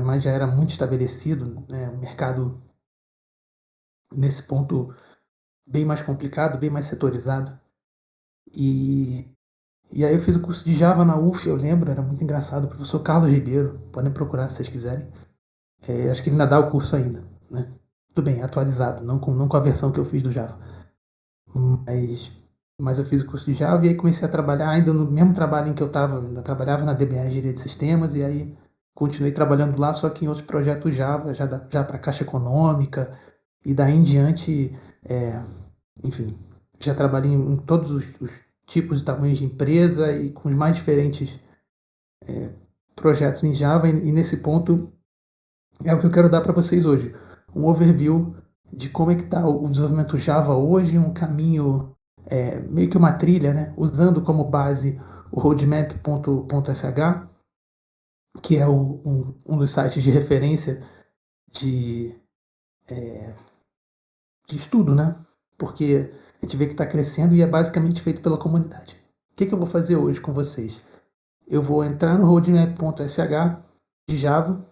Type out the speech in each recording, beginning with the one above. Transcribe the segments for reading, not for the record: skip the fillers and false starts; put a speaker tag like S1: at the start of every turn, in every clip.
S1: mas já era muito estabelecido, né? O mercado, nesse ponto, bem mais complicado, bem mais setorizado. E aí eu fiz o curso de Java na UF, eu lembro, era muito engraçado. O professor Carlos Ribeiro, podem procurar se vocês quiserem. Acho que ele ainda dá o curso ainda, né? Tudo bem, atualizado, não com a versão que eu fiz do Java. Mas eu fiz o curso de Java e aí comecei a trabalhar ainda no mesmo trabalho em que eu estava. Ainda trabalhava na DBA Engenharia de Sistemas e aí continuei trabalhando lá, só que em outros projetos Java, já para Caixa Econômica. E daí em diante, enfim, já trabalhei em todos os tipos e tamanhos de empresa e com os mais diferentes projetos em Java. E nesse ponto é o que eu quero dar para vocês hoje. Um overview de como é que está o desenvolvimento Java hoje, um caminho, meio que uma trilha, né? Usando como base o roadmap.sh, que é um dos sites de referência de estudo, né? Porque a gente vê que está crescendo e é basicamente feito pela comunidade. O que eu vou fazer hoje com vocês? Eu vou entrar no roadmap.sh de Java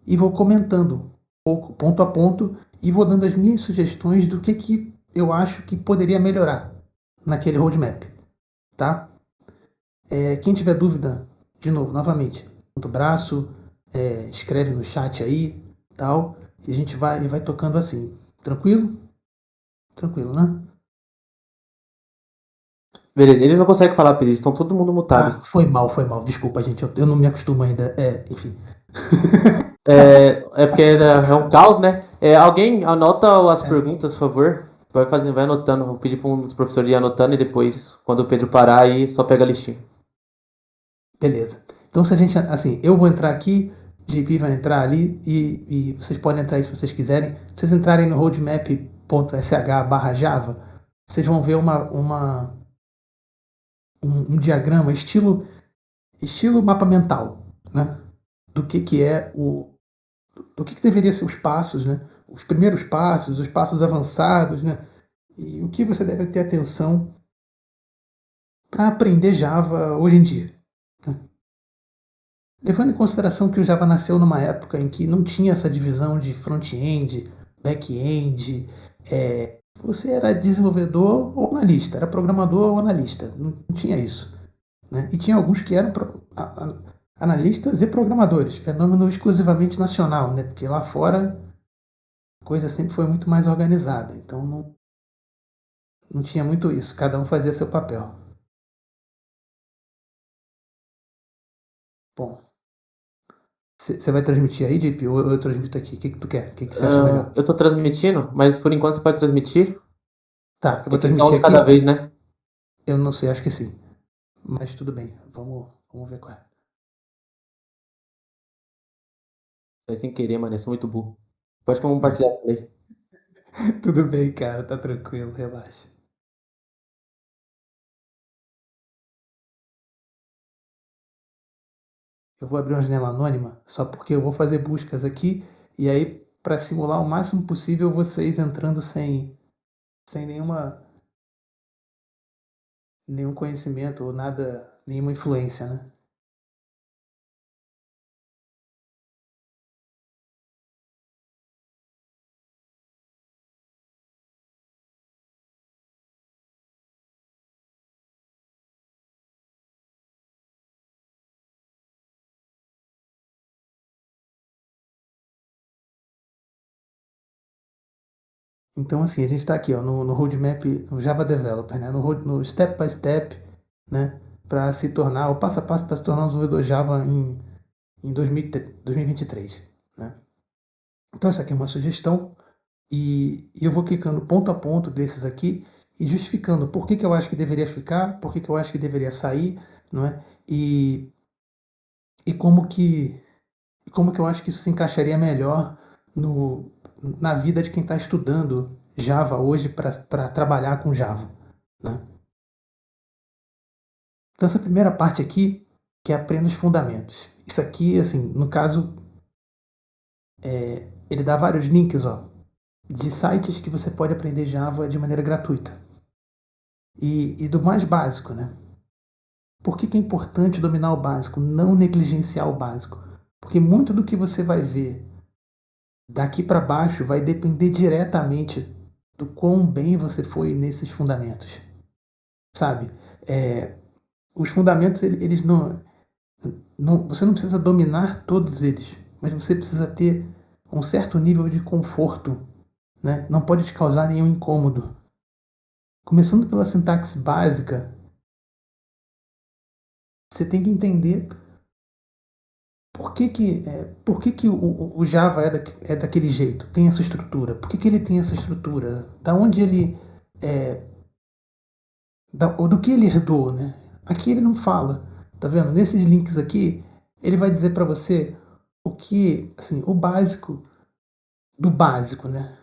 S1: e vou comentando pouco, ponto a ponto, e vou dando as minhas sugestões do que eu acho que poderia melhorar naquele roadmap, tá? Quem tiver dúvida, de novo, novamente, ponto braço, escreve no chat aí, tal, e a gente vai tocando assim. Tranquilo? Tranquilo, né?
S2: Beleza, eles não conseguem falar, Pedro, estão todo mundo mutado.
S1: Foi mal. Desculpa, gente, eu não me acostumo ainda. Enfim.
S2: É porque é um caos, né? Alguém anota as
S1: É,
S2: perguntas, por favor. Vai anotando. Vou pedir para um dos professores ir anotando e depois, quando o Pedro parar, aí só pega a listinha.
S1: beleza. Então, se a gente, assim, eu vou entrar aqui, JP vai entrar ali e vocês podem entrar aí se vocês quiserem. Se vocês entrarem no roadmap.sh/java, vocês vão ver um diagrama estilo mapa mental, né? Do que é do que deveria ser os passos, né? Os primeiros passos, os passos avançados, né? E o que você deve ter atenção para aprender Java hoje em dia, né? Levando em consideração que o Java nasceu numa época em que não tinha essa divisão de front-end, back-end, você era desenvolvedor ou analista, era programador ou analista, não tinha isso, né? E tinha alguns que eram analistas e programadores, fenômeno exclusivamente nacional, né? Porque lá fora a coisa sempre foi muito mais organizada, então não tinha muito isso, cada um fazia seu papel. Bom, você vai transmitir aí, JP, ou eu transmito aqui? O que tu quer? O que você acha melhor?
S2: Eu tô transmitindo, mas por enquanto você pode transmitir.
S1: Tá, eu
S2: É
S1: vou
S2: que só um
S1: transmitir
S2: de cada
S1: aqui.
S2: vez, né?
S1: Eu não sei, acho que sim. Mas tudo bem, vamos ver qual é.
S2: Foi sem querer, mano. Eu sou muito burro. Pode compartilhar também.
S1: Tudo bem, cara, tá tranquilo, relaxa. Eu vou abrir uma janela anônima, só porque eu vou fazer buscas aqui, e aí, para simular o máximo possível vocês entrando sem nenhum conhecimento ou nada, nenhuma influência, né? Então, assim, a gente está aqui ó, no roadmap, no Java Developer, né? No step by step, né? Para se tornar, o passo a passo para se tornar um desenvolvedor Java em 2023, né? Então, essa aqui é uma sugestão e eu vou clicando ponto a ponto desses aqui e justificando por que eu acho que deveria ficar, por que eu acho que deveria sair, não é? E como que eu acho que isso se encaixaria melhor na vida de quem está estudando Java hoje para trabalhar com Java, né? Então essa primeira parte aqui, que é aprenda os fundamentos. Isso aqui, assim, no caso, ele dá vários links, ó, de sites que você pode aprender Java de maneira gratuita. E do mais básico, né? Por que é importante dominar o básico, não negligenciar o básico? Porque muito do que você vai ver daqui para baixo vai depender diretamente do quão bem você foi nesses fundamentos, sabe? Os fundamentos, eles não, você não precisa dominar todos eles, mas você precisa ter um certo nível de conforto, né? Não pode te causar nenhum incômodo. Começando pela sintaxe básica, você tem que entender por que o Java é daquele jeito, tem essa estrutura. Por que ele tem essa estrutura? Da onde ele é, ou do que ele herdou, né? Aqui ele não fala, tá vendo? Nesses links aqui, ele vai dizer para você o que, assim, o básico do básico, né?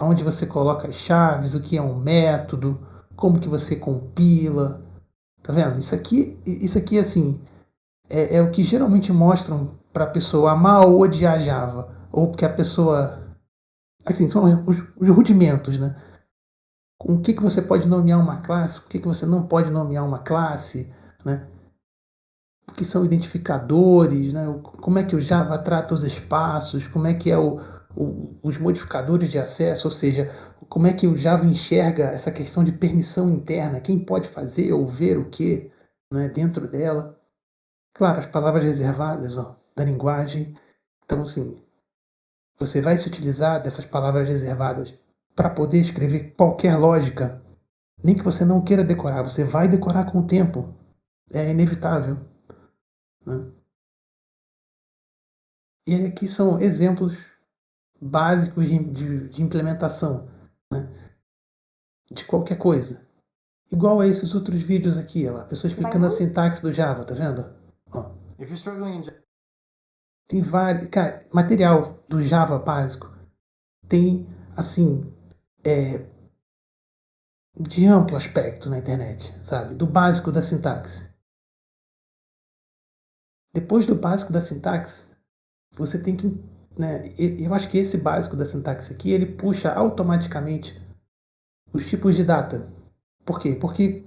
S1: Onde você coloca as chaves, o que é um método, como que você compila, tá vendo? Isso aqui assim, é o que geralmente mostram para a pessoa amar ou odiar Java, ou porque a pessoa, assim, são os rudimentos, né? Com o que você pode nomear uma classe, o que você não pode nomear uma classe, né? O que são identificadores, né? Como é que o Java trata os espaços, como é que é os modificadores de acesso, ou seja, como é que o Java enxerga essa questão de permissão interna, quem pode fazer ou ver o que, né, dentro dela. Claro, as palavras reservadas, ó, da linguagem. Então, assim, você vai se utilizar dessas palavras reservadas para poder escrever qualquer lógica, nem que você não queira decorar, você vai decorar com o tempo. É inevitável, né? E aqui são exemplos básicos de implementação, né, de qualquer coisa. Igual a esses outros vídeos aqui, ó, a pessoa explicando a sintaxe do Java, tá vendo? Ó. Tem vários. Cara, material do Java básico tem, assim, de amplo aspecto na internet, sabe? Do básico da sintaxe. Depois do básico da sintaxe, você tem que, né, eu acho que esse básico da sintaxe aqui, ele puxa automaticamente os tipos de data. Por quê? Porque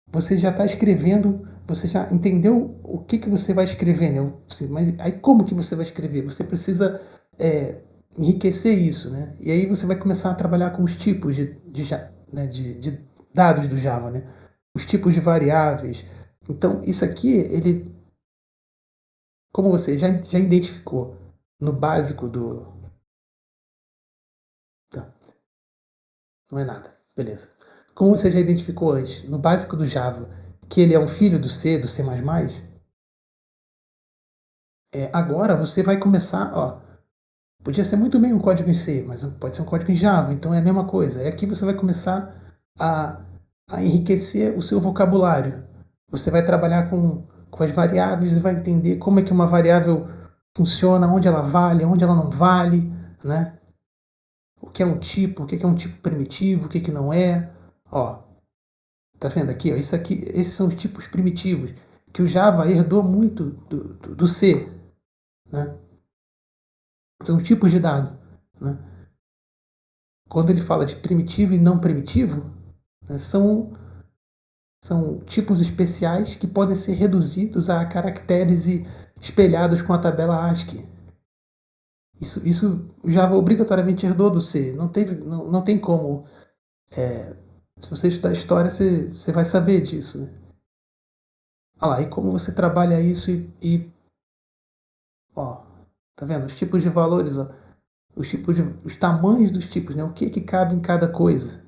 S1: você já está escrevendo, você já entendeu o que você vai escrever, né? Assim, mas aí como que você vai escrever? Você precisa enriquecer isso, né? E aí você vai começar a trabalhar com os tipos né, de dados do Java, né? Os tipos de variáveis. Então, isso aqui, ele, como você já identificou no básico do... Tá, não é nada, beleza. Como você já identificou antes, no básico do Java, que ele é um filho do C, do C++, agora você vai começar, ó, podia ser muito bem um código em C, mas pode ser um código em Java, então é a mesma coisa. Aqui você vai começar a, a enriquecer o seu vocabulário. Você vai trabalhar com as variáveis e vai entender como é que uma variável funciona, onde ela vale, onde ela não vale, né? O que é um tipo, o que é um tipo primitivo, o que não é. Ó, tá vendo aqui? Ó, isso aqui, esses são os tipos primitivos que o Java herdou muito do C, né? São tipos de dado, né? Quando ele fala de primitivo e não primitivo, né, são tipos especiais que podem ser reduzidos a caracteres e espelhados com a tabela ASCII. Isso o Java obrigatoriamente herdou do C. Não tem como. Se você estudar história, você vai saber disso, né? Olha lá, e como você trabalha isso ó, tá vendo? Os tipos de valores, ó, os tamanhos dos tipos, né? O que cabe em cada coisa.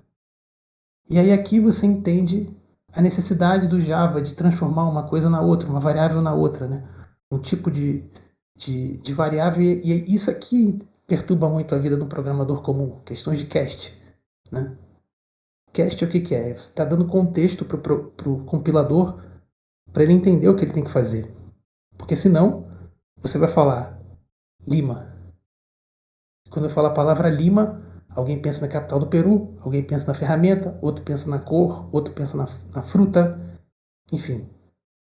S1: E aí aqui você entende a necessidade do Java de transformar uma coisa na outra, uma variável na outra, né? Um tipo de variável. E isso aqui perturba muito a vida do programador comum, questões de cast, né? Cast é o que é? Você está dando contexto para o compilador para ele entender o que ele tem que fazer. Porque senão, você vai falar Lima. Quando eu falo a palavra Lima, alguém pensa na capital do Peru, alguém pensa na ferramenta, outro pensa na cor, outro pensa na fruta, enfim.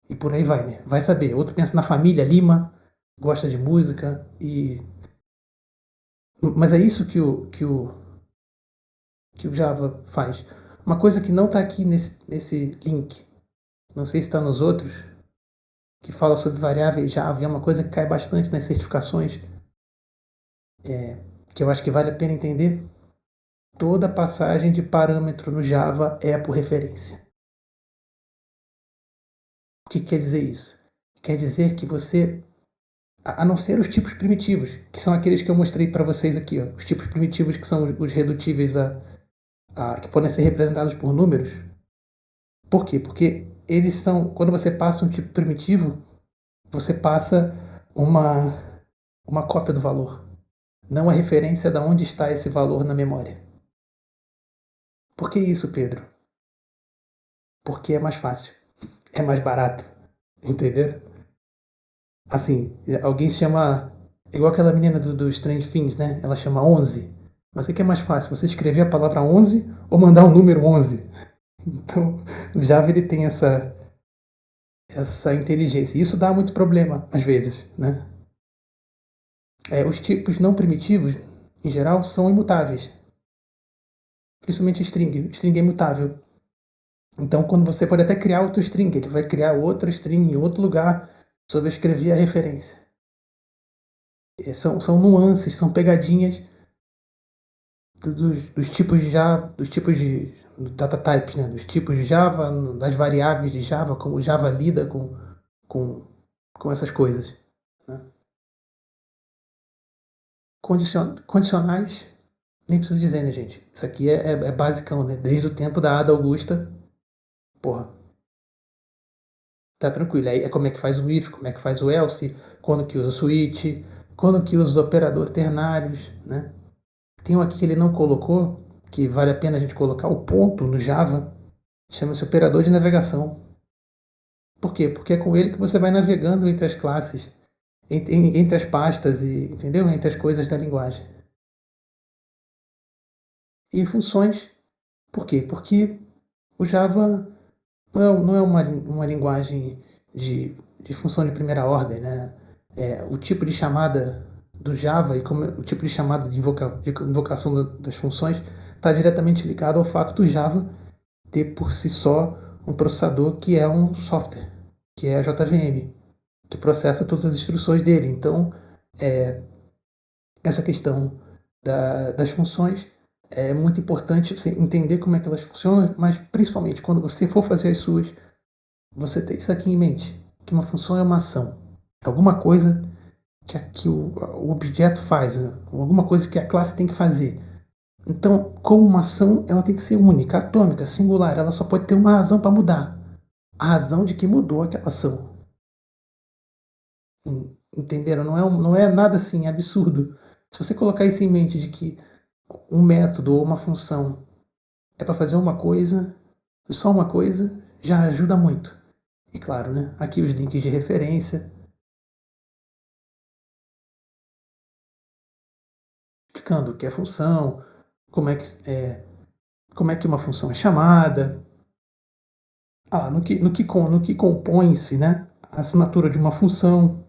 S1: E por aí vai, né? Vai saber. Outro pensa na família Lima, gosta de música e... Mas é isso que o Java faz. Uma coisa que não está aqui nesse link, não sei se está nos outros, que fala sobre variáveis Java, e é uma coisa que cai bastante nas certificações, que eu acho que vale a pena entender. Toda passagem de parâmetro no Java é por referência. O que quer dizer isso? Quer dizer que você, a não ser os tipos primitivos, que são aqueles que eu mostrei para vocês aqui, ó, os tipos primitivos que são os redutíveis que podem ser representados por números. Por quê? Porque eles são, quando você passa um tipo primitivo, você passa uma cópia do valor, não a referência de onde está esse valor na memória. Por que isso, Pedro? Porque é mais fácil, é mais barato, entendeu? Assim, alguém chama, igual aquela menina do Strange Things, né? Ela chama 11. Mas o que é mais fácil? Você escrever a palavra 11 ou mandar o número 11? Então, o Java ele tem essa inteligência. E isso dá muito problema, às vezes, né? Os tipos não primitivos, em geral, são imutáveis. Principalmente string. String é imutável. Então, quando você pode até criar outro string, ele vai criar outra string em outro lugar, sobrescrever a referência. São nuances, são pegadinhas dos tipos de Java, dos tipos de data types, né? Dos tipos de Java, das variáveis de Java, como o Java lida com, com essas coisas. Né? Condicionais, nem preciso dizer, né, gente? Isso aqui é basicão, né? Desde o tempo da Ada Augusta, porra, tá tranquilo. Aí é como é que faz o if, como é que faz o else, quando que usa o switch, quando que usa os operadores ternários, né? Tem um aqui que ele não colocou, que vale a pena a gente colocar, o ponto no Java, chama-se operador de navegação. Por quê? Porque é com ele que você vai navegando entre as classes, entre as pastas, e, entendeu? Entre as coisas da linguagem. E funções, por quê? Porque o Java não é uma linguagem de função de primeira ordem, né? O tipo de chamada do Java e o tipo de chamada de invocação das funções está diretamente ligado ao fato do Java ter por si só um processador que é um software, que é a JVM, que processa todas as instruções dele. Então, essa questão das funções é muito importante você entender como é que elas funcionam, mas principalmente quando você for fazer as suas, você tem isso aqui em mente, que uma função é uma ação. É alguma coisa que o objeto faz, né? Alguma coisa que a classe tem que fazer. Então, como uma ação, ela tem que ser única, atômica, singular. Ela só pode ter uma razão para mudar. A razão de que mudou aquela ação. Entenderam? Não é nada assim absurdo. Se você colocar isso em mente de que um método ou uma função é para fazer uma coisa, só uma coisa, já ajuda muito. E claro, né? Aqui os links de referência, explicando o que é função, como é que, como é que uma função é chamada, no que compõe-se, né? A assinatura de uma função,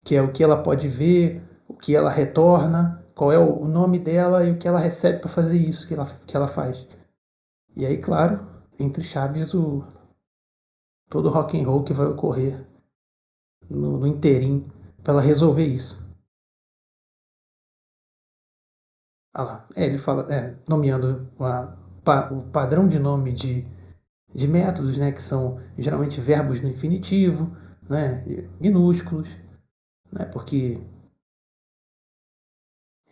S1: que é o que ela pode ver, o que ela retorna, qual é o nome dela e o que ela recebe para fazer isso que ela faz. E aí, claro, entre chaves, todo o rock and roll que vai ocorrer no interim para ela resolver isso. Ah lá, ele fala, nomeando o padrão de nome de métodos, né, que são geralmente verbos no infinitivo, né, minúsculos, né, porque,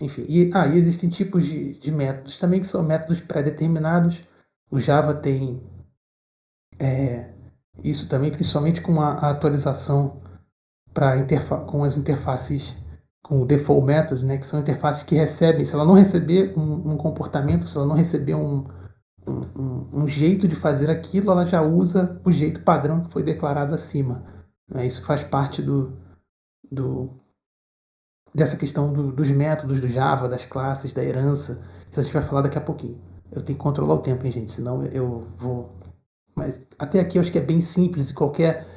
S1: enfim, e existem tipos de métodos também que são métodos pré-determinados. O Java tem isso também, principalmente com a atualização com as interfaces, com o default methods, né, que são interfaces que recebem, se ela não receber um comportamento, se ela não receber um jeito de fazer aquilo, ela já usa o jeito padrão que foi declarado acima. Isso faz parte do, dessa questão dos métodos do Java, das classes, da herança. Isso a gente vai falar daqui a pouquinho. Eu tenho que controlar o tempo, hein, gente? Senão eu vou. Mas até aqui eu acho que é bem simples e qualquer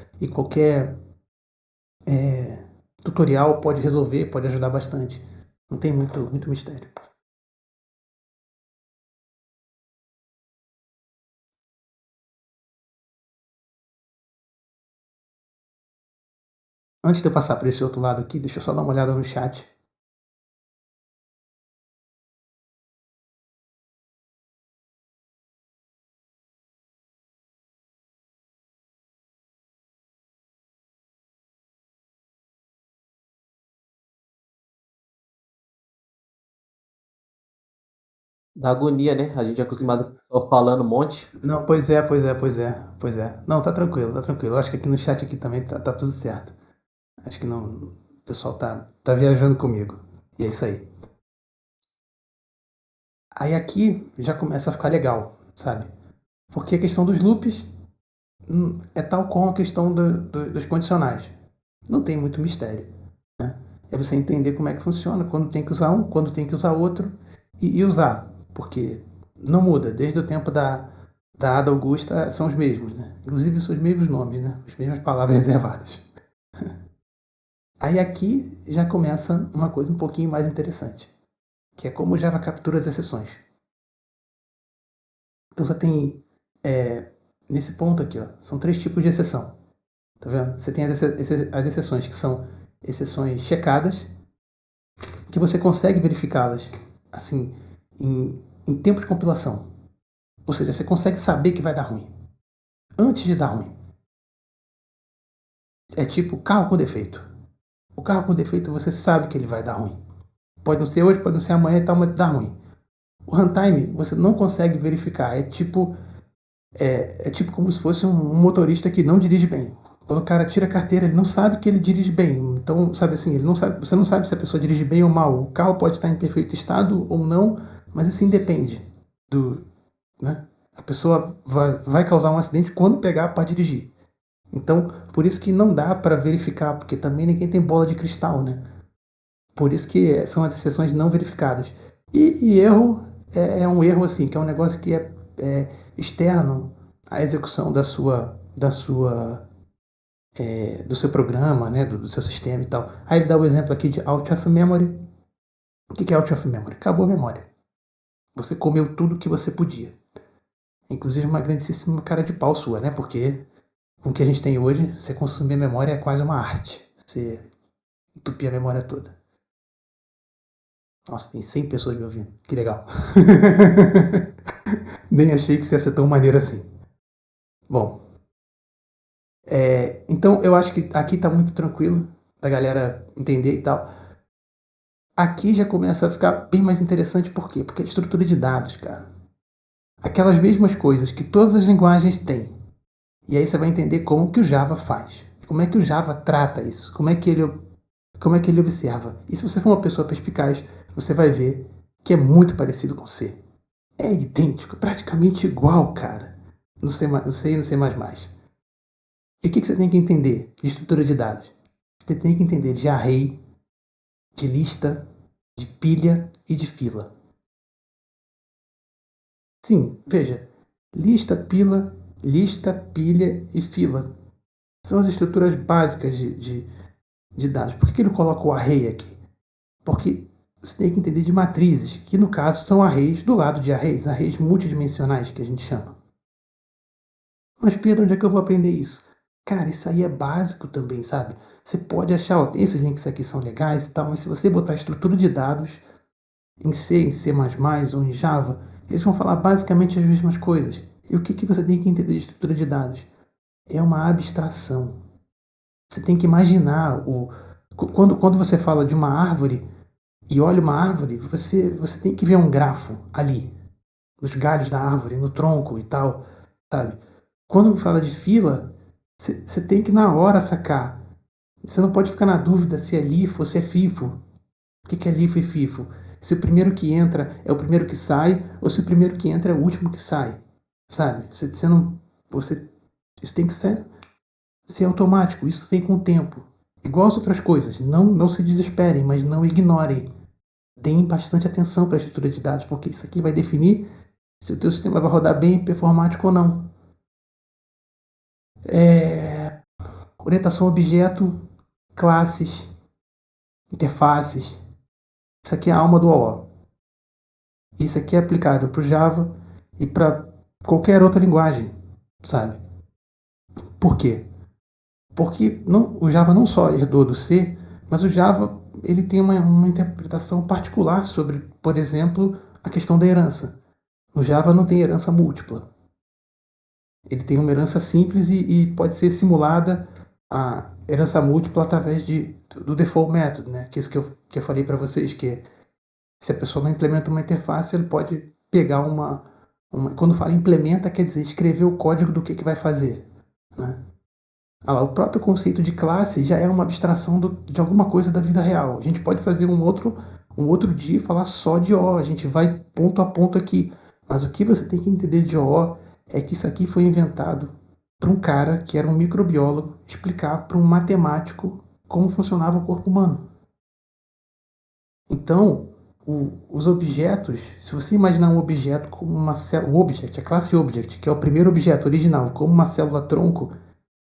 S1: tutorial pode resolver, pode ajudar bastante. Não tem muito mistério. Antes de eu passar para esse outro lado aqui, deixa eu só dar uma olhada no chat.
S2: Dá agonia, né? A gente é acostumado só falando um monte.
S1: Não, pois é, pois é, pois é, pois é. Não, tá tranquilo, tá tranquilo. Acho que aqui no chat aqui também tá tudo certo. Acho que não, o pessoal tá viajando comigo. E é isso aí. Aí aqui já começa a ficar legal, sabe? Porque a questão dos loops é tal como a questão dos condicionais. Não tem muito mistério. É você entender como é que funciona, quando tem que usar um, quando tem que usar outro e usar. Porque não muda. Desde o tempo da Ada Augusta são os mesmos, né? Inclusive são os mesmos nomes, né? As mesmas palavras reservadas. Aí aqui já começa uma coisa um pouquinho mais interessante, que é como o Java captura as exceções. Então você tem, nesse ponto aqui, ó, são 3 tipos de exceção. Tá vendo? Você tem as exceções que são exceções checadas, que você consegue verificá-las assim em tempo de compilação. Ou seja, você consegue saber que vai dar ruim antes de dar ruim. É tipo carro com defeito. O carro com defeito você sabe que ele vai dar ruim. Pode não ser hoje, pode não ser amanhã e tal, mas dá ruim. O runtime você não consegue verificar. É tipo como se fosse um motorista que não dirige bem. Quando o cara tira a carteira, ele não sabe que ele dirige bem. Então, sabe assim, ele não sabe, você não sabe se a pessoa dirige bem ou mal. O carro pode estar em perfeito estado ou não, mas assim depende do, né? A pessoa vai causar um acidente quando pegar para dirigir. Então, por isso que não dá para verificar, porque também ninguém tem bola de cristal, né? Por isso que são as exceções não verificadas. E erro é um erro assim, que é um negócio que é externo à execução do seu programa, né, do seu sistema e tal. Aí ele dá o exemplo aqui de out of memory. O que é out of memory? Acabou a memória. Você comeu tudo que você podia. Inclusive uma grandíssima cara de pau sua, né? Porque com o que a gente tem hoje, você consumir a memória é quase uma arte. Você entupir a memória toda. Nossa, tem 100 pessoas me ouvindo. Que legal. Nem achei que isso ia ser tão maneiro assim. Bom, então eu acho que aqui tá muito tranquilo da galera entender e tal. Aqui já começa a ficar bem mais interessante, por quê? Porque é estrutura de dados, cara. Aquelas mesmas coisas que todas as linguagens têm. E aí você vai entender como que o Java faz. Como é que o Java trata isso. Como é que ele observa. E se você for uma pessoa perspicaz, você vai ver que é muito parecido com C. É idêntico, praticamente igual, cara. No C, no C e no C++. E o que você tem que entender de estrutura de dados? Você tem que entender de array, de lista, de pilha e de fila. Sim, veja, lista, pilha e fila são as estruturas básicas de dados. Por que ele coloca o array aqui? Porque você tem que entender de matrizes, que no caso são arrays do lado de arrays multidimensionais que a gente chama. Mas Pedro, onde é que eu vou aprender isso? Cara, isso aí é básico também, sabe? Você pode achar, ó, esses links aqui são legais e tal, mas se você botar estrutura de dados em C, em C++ ou em Java, eles vão falar basicamente as mesmas coisas. E o que você tem que entender de estrutura de dados? É uma abstração. Você tem que imaginar quando você fala de uma árvore e olha uma árvore, você tem que ver um grafo ali, nos galhos da árvore, no tronco e tal, sabe? Quando fala de fila, você tem que na hora sacar. Você não pode ficar na dúvida se é LIFO ou se é FIFO. O que é LIFO e FIFO? Se o primeiro que entra é o primeiro que sai, ou se o primeiro que entra é o último que sai. Sabe? Isso tem que ser automático, isso vem com o tempo. Igual as outras coisas. Não se desesperem, mas não ignorem. Deem bastante atenção para a estrutura de dados, porque isso aqui vai definir se o teu sistema vai rodar bem performático ou não. Orientação a objeto, classes, interfaces. Isso aqui é a alma do OO. Isso aqui é aplicável para o Java e para qualquer outra linguagem, sabe? Por quê? Porque o Java não só herdou do C, mas o Java ele tem uma interpretação particular sobre, por exemplo, a questão da herança. O Java não tem herança múltipla. Ele tem uma herança simples e pode ser simulada a herança múltipla através do default method, né? Que é isso que eu falei para vocês, que se a pessoa não implementa uma interface, ele pode pegar quando fala implementa, quer dizer escrever o código do que vai fazer, né? O próprio conceito de classe já é uma abstração de alguma coisa da vida real. A gente pode fazer um outro dia e falar só de O. A gente vai ponto a ponto aqui. Mas o que você tem que entender de O é que isso aqui foi inventado para um cara que era um microbiólogo explicar para um matemático como funcionava o corpo humano. Então, os objetos, se você imaginar um objeto como uma célula, o object, a classe object, que é o primeiro objeto original, como uma célula tronco,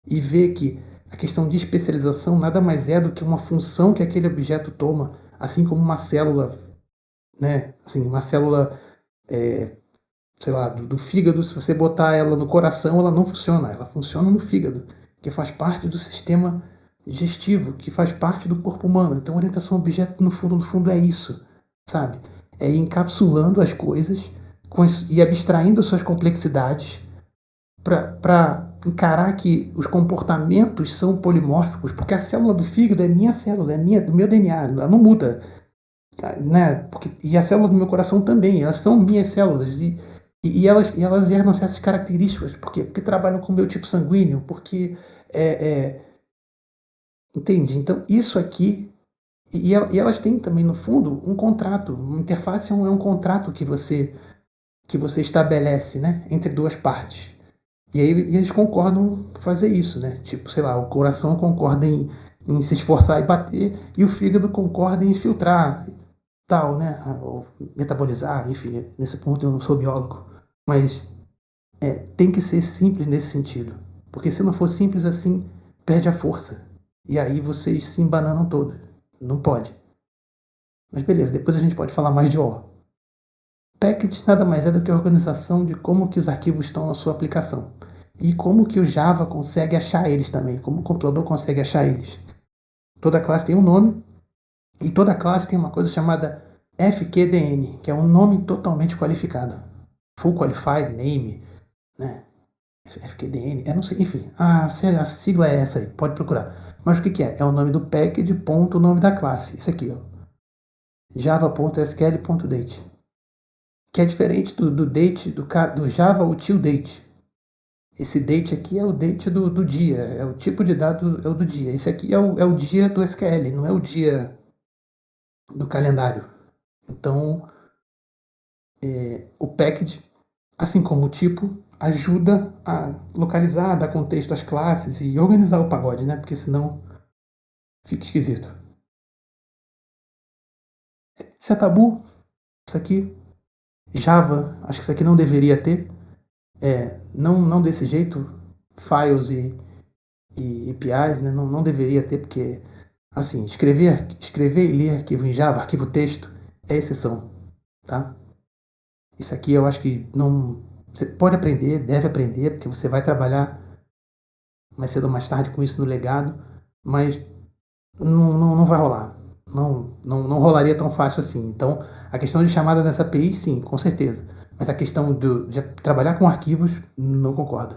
S1: e ver que a questão de especialização nada mais é do que uma função que aquele objeto toma, assim como uma célula, né? Assim, uma célula, sei lá, do fígado, se você botar ela no coração, ela não funciona, ela funciona no fígado, que faz parte do sistema digestivo, que faz parte do corpo humano. Então, orientação a objeto, no fundo é isso, sabe? É ir encapsulando as coisas e abstraindo suas complexidades para encarar que os comportamentos são polimórficos, porque a célula do fígado é minha célula, do meu DNA, ela não muda, né? E a célula do meu coração também, elas são minhas células e elas herdam certas características. Por quê? Porque trabalham com o meu tipo sanguíneo, porque entende? Então isso aqui e elas têm também no fundo um contrato, uma interface é um contrato que você estabelece, né, entre duas partes. E aí eles concordam fazer isso, né? Tipo, sei lá, o coração concorda em se esforçar e bater, e o fígado concorda em filtrar, tal, né? Ou metabolizar, enfim, nesse ponto eu não sou biólogo. Mas tem que ser simples nesse sentido. Porque se não for simples assim, perde a força. E aí vocês se embananam todo. Não pode. Mas beleza, depois a gente pode falar mais de O. Package nada mais é do que a organização de como que os arquivos estão na sua aplicação. E como que o Java consegue achar eles também, como o compilador consegue achar eles. Toda classe tem um nome, e toda classe tem uma coisa chamada FQDN, que é um nome totalmente qualificado. Full Qualified Name, né? FQDN, eu não sei, enfim, a sigla é essa aí, pode procurar. Mas o que é? É o nome do package, ponto, o nome da classe. Isso aqui, ó. java.sql.date. Que é diferente do date, do Java UtilDate. Esse date aqui é o date do dia, é o tipo de dado, é o do dia. Esse aqui é o dia do SQL, não é o dia do calendário. Então, o package, assim como o tipo, ajuda a localizar, dar contexto às classes e organizar o pagode, né? Porque senão fica esquisito. Isso é tabu, isso aqui. Java, acho que isso aqui não deveria ter. Não desse jeito, files e APIs, né? Não deveria ter, porque assim, escrever e ler arquivo em Java, arquivo texto, é exceção, tá? Isso aqui eu acho que não. Você pode aprender, deve aprender, porque você vai trabalhar mais cedo ou mais tarde com isso no legado, mas não vai rolar. Não rolaria tão fácil assim. Então, a questão de chamada dessa API, sim, com certeza. Mas a questão de trabalhar com arquivos, não concordo.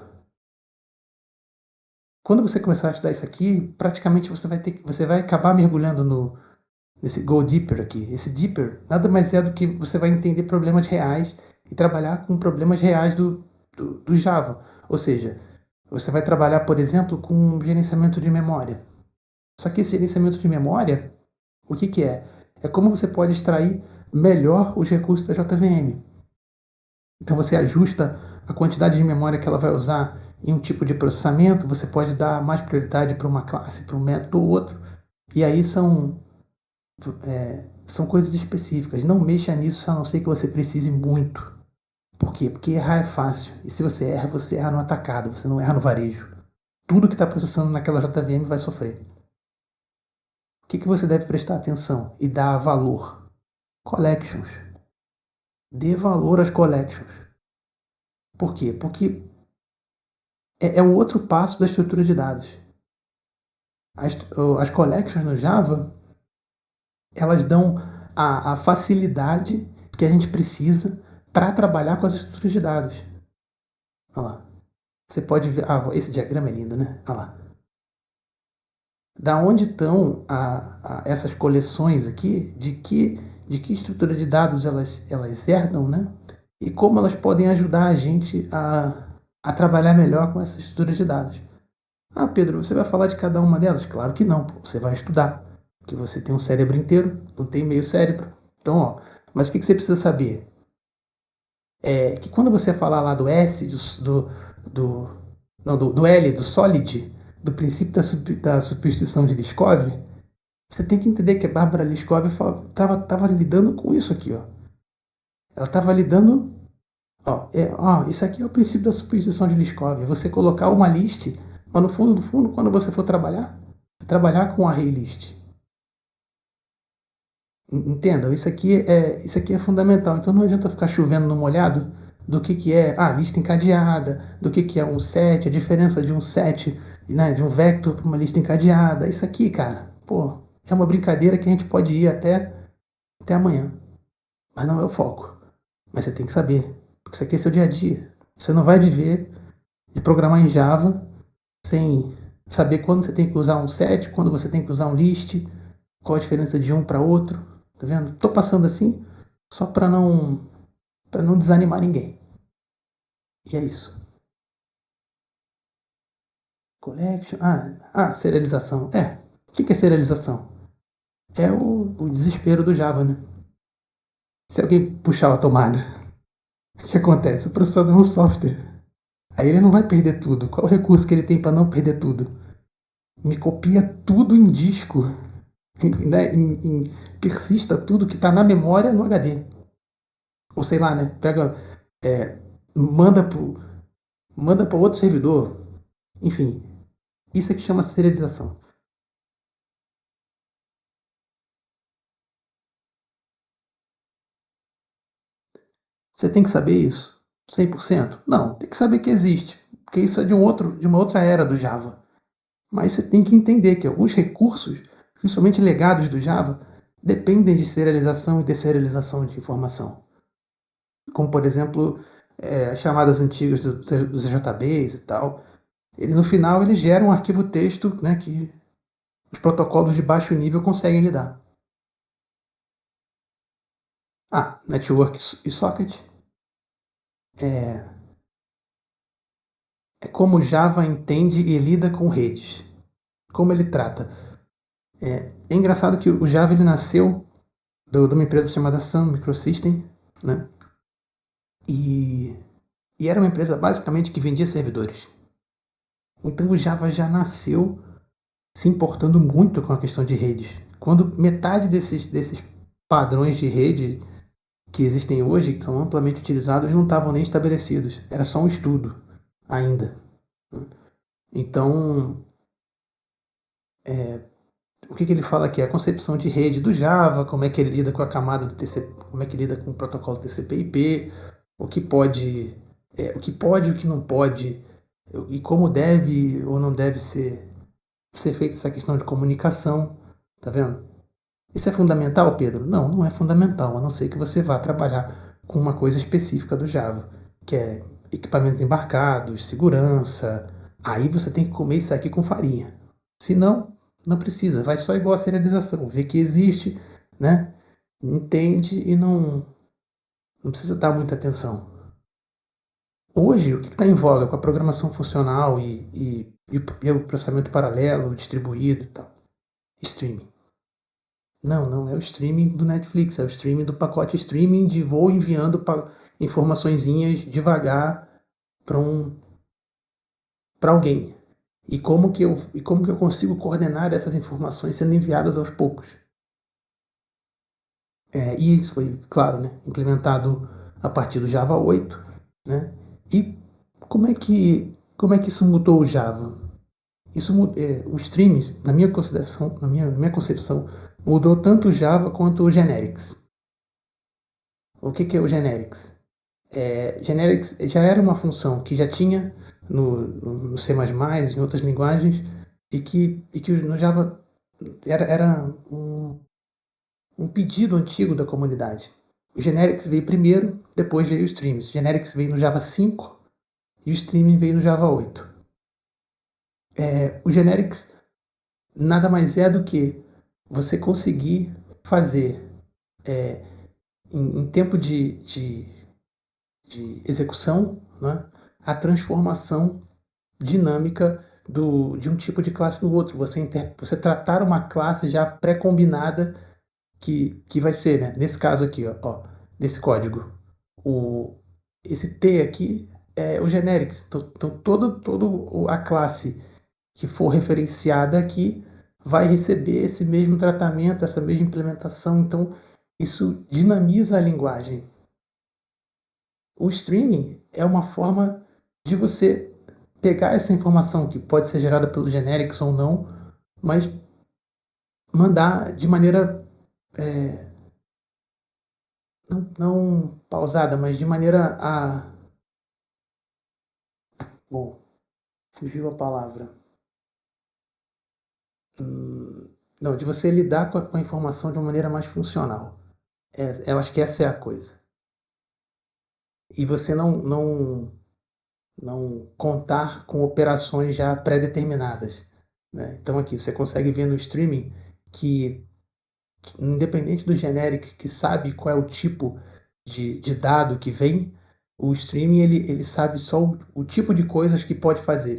S1: Quando você começar a estudar isso aqui, praticamente você vai acabar mergulhando nesse Go Deeper aqui. Esse Deeper nada mais é do que você vai entender problemas reais e trabalhar com problemas reais do Java. Ou seja, você vai trabalhar, por exemplo, com gerenciamento de memória. Só que esse gerenciamento de memória, o que é? É como você pode extrair melhor os recursos da JVM. Então você ajusta a quantidade de memória que ela vai usar em um tipo de processamento, você pode dar mais prioridade para uma classe, para um método ou outro. E aí são coisas específicas. Não mexa nisso, a não ser que você precise muito. Por quê? Porque errar é fácil. E se você erra no atacado, você não erra no varejo. Tudo que está processando naquela JVM vai sofrer. O que você deve prestar atenção e dar valor? Collections. Dê valor às collections. Por quê? Porque é o outro passo da estrutura de dados. As collections no Java, elas dão a facilidade que a gente precisa para trabalhar com as estruturas de dados. Olha lá. Você pode ver. Esse diagrama é lindo, né? Olha lá. Da onde estão essas coleções aqui, de que estrutura de dados elas herdam, né? E como elas podem ajudar a gente a trabalhar melhor com essas estruturas de dados. Pedro, você vai falar de cada uma delas? Claro que não, você vai estudar. Porque você tem um cérebro inteiro, não tem meio cérebro. Então, mas o que você precisa saber? Que quando você falar lá do S, do L, do solid, do princípio da substituição de Liskov, você tem que entender que a Bárbara Liskov estava lidando com isso aqui. Ela estava lidando... isso aqui é o princípio da substituição de Liskov. Você colocar uma list, mas no fundo, quando você for trabalhar com array list. Entendam, isso aqui é fundamental. Então não adianta ficar chovendo no molhado do que é lista encadeada, do que é um set, a diferença de um set, né, de um vector para uma lista encadeada. Isso aqui, cara, é uma brincadeira que a gente pode ir até amanhã. Mas não é o foco. Mas você tem que saber, porque isso aqui é seu dia a dia. Você não vai viver de programar em Java sem saber quando você tem que usar um set, quando você tem que usar um list, qual a diferença de um para outro. Tá vendo? Tô passando assim só para não desanimar ninguém. E é isso. Collection. Serialização. O que é serialização? É o desespero do Java, né? Se alguém puxar a tomada, o que acontece? O processador é um software. Aí ele não vai perder tudo. Qual o recurso que ele tem para não perder tudo? Me copia tudo em disco. Né? Persista tudo que está na memória no HD. Ou sei lá, né? Pega, manda para outro servidor. Enfim, isso é que chama serialização. Você tem que saber isso? 100%? Não, tem que saber que existe. Porque isso é de uma outra era do Java. Mas você tem que entender que alguns recursos, principalmente legados do Java, dependem de serialização e desserialização de informação. Como, por exemplo, as chamadas antigas dos EJBs e tal. No final, ele gera um arquivo texto, né, que os protocolos de baixo nível conseguem lidar. Network e socket. É como Java entende e lida com redes. Como ele trata. É engraçado que o Java ele nasceu de uma empresa chamada Sun Microsystem, né? E era uma empresa basicamente que vendia servidores. Então o Java já nasceu se importando muito com a questão de redes. Quando metade desses padrões de rede que existem hoje, que são amplamente utilizados, não estavam nem estabelecidos. Era só um estudo ainda. Então, o que ele fala aqui? A concepção de rede do Java, como é que ele lida com a camada do TCP, como é que ele lida com o protocolo TCP/IP, o que pode, o que não pode, e como deve ou não deve ser feita essa questão de comunicação. Tá vendo? Isso é fundamental, Pedro? Não, não é fundamental, a não ser que você vá trabalhar com uma coisa específica do Java, que é equipamentos embarcados, segurança. Aí você tem que comer isso aqui com farinha. Se não, não precisa, vai só igual a serialização, vê que existe, né? Entende e não precisa dar muita atenção. Hoje, o que está em voga com a programação funcional e o processamento paralelo, distribuído e tal? Streaming. Não é o streaming do Netflix, é o streaming do pacote streaming de vou enviando informaçõezinhas devagar para alguém. E como que eu consigo coordenar essas informações sendo enviadas aos poucos. E isso foi, claro, né, implementado a partir do Java 8. Né? E como é que isso mudou o Java? O streaming, na minha concepção, mudou tanto o Java quanto o Generics. O que é o Generics? Generics já era uma função que já tinha no C++, em outras linguagens, e que no Java era um pedido antigo da comunidade. O Generics veio primeiro, depois veio o Streams. O Generics veio no Java 5 e o Streaming veio no Java 8. O Generics nada mais é do que você conseguir fazer em tempo de execução, né, a transformação dinâmica de um tipo de classe no outro. Você tratar uma classe já pré-combinada que vai ser, né, nesse caso aqui, ó, nesse código. Esse T aqui é o generics. Então todo a classe que for referenciada aqui vai receber esse mesmo tratamento, essa mesma implementação. Então isso dinamiza a linguagem. O streaming é uma forma de você pegar essa informação que pode ser gerada pelo generics ou não, mas mandar de maneira não pausada, mas de maneira a... Bom, fugiu a palavra. Não, de você lidar com a informação de uma maneira mais funcional. Eu acho que essa é a coisa. E você não contar com operações já pré-determinadas, né? Então aqui você consegue ver no streaming que, independente do generic que sabe qual é o tipo de dado que vem, o streaming ele sabe só o tipo de coisas que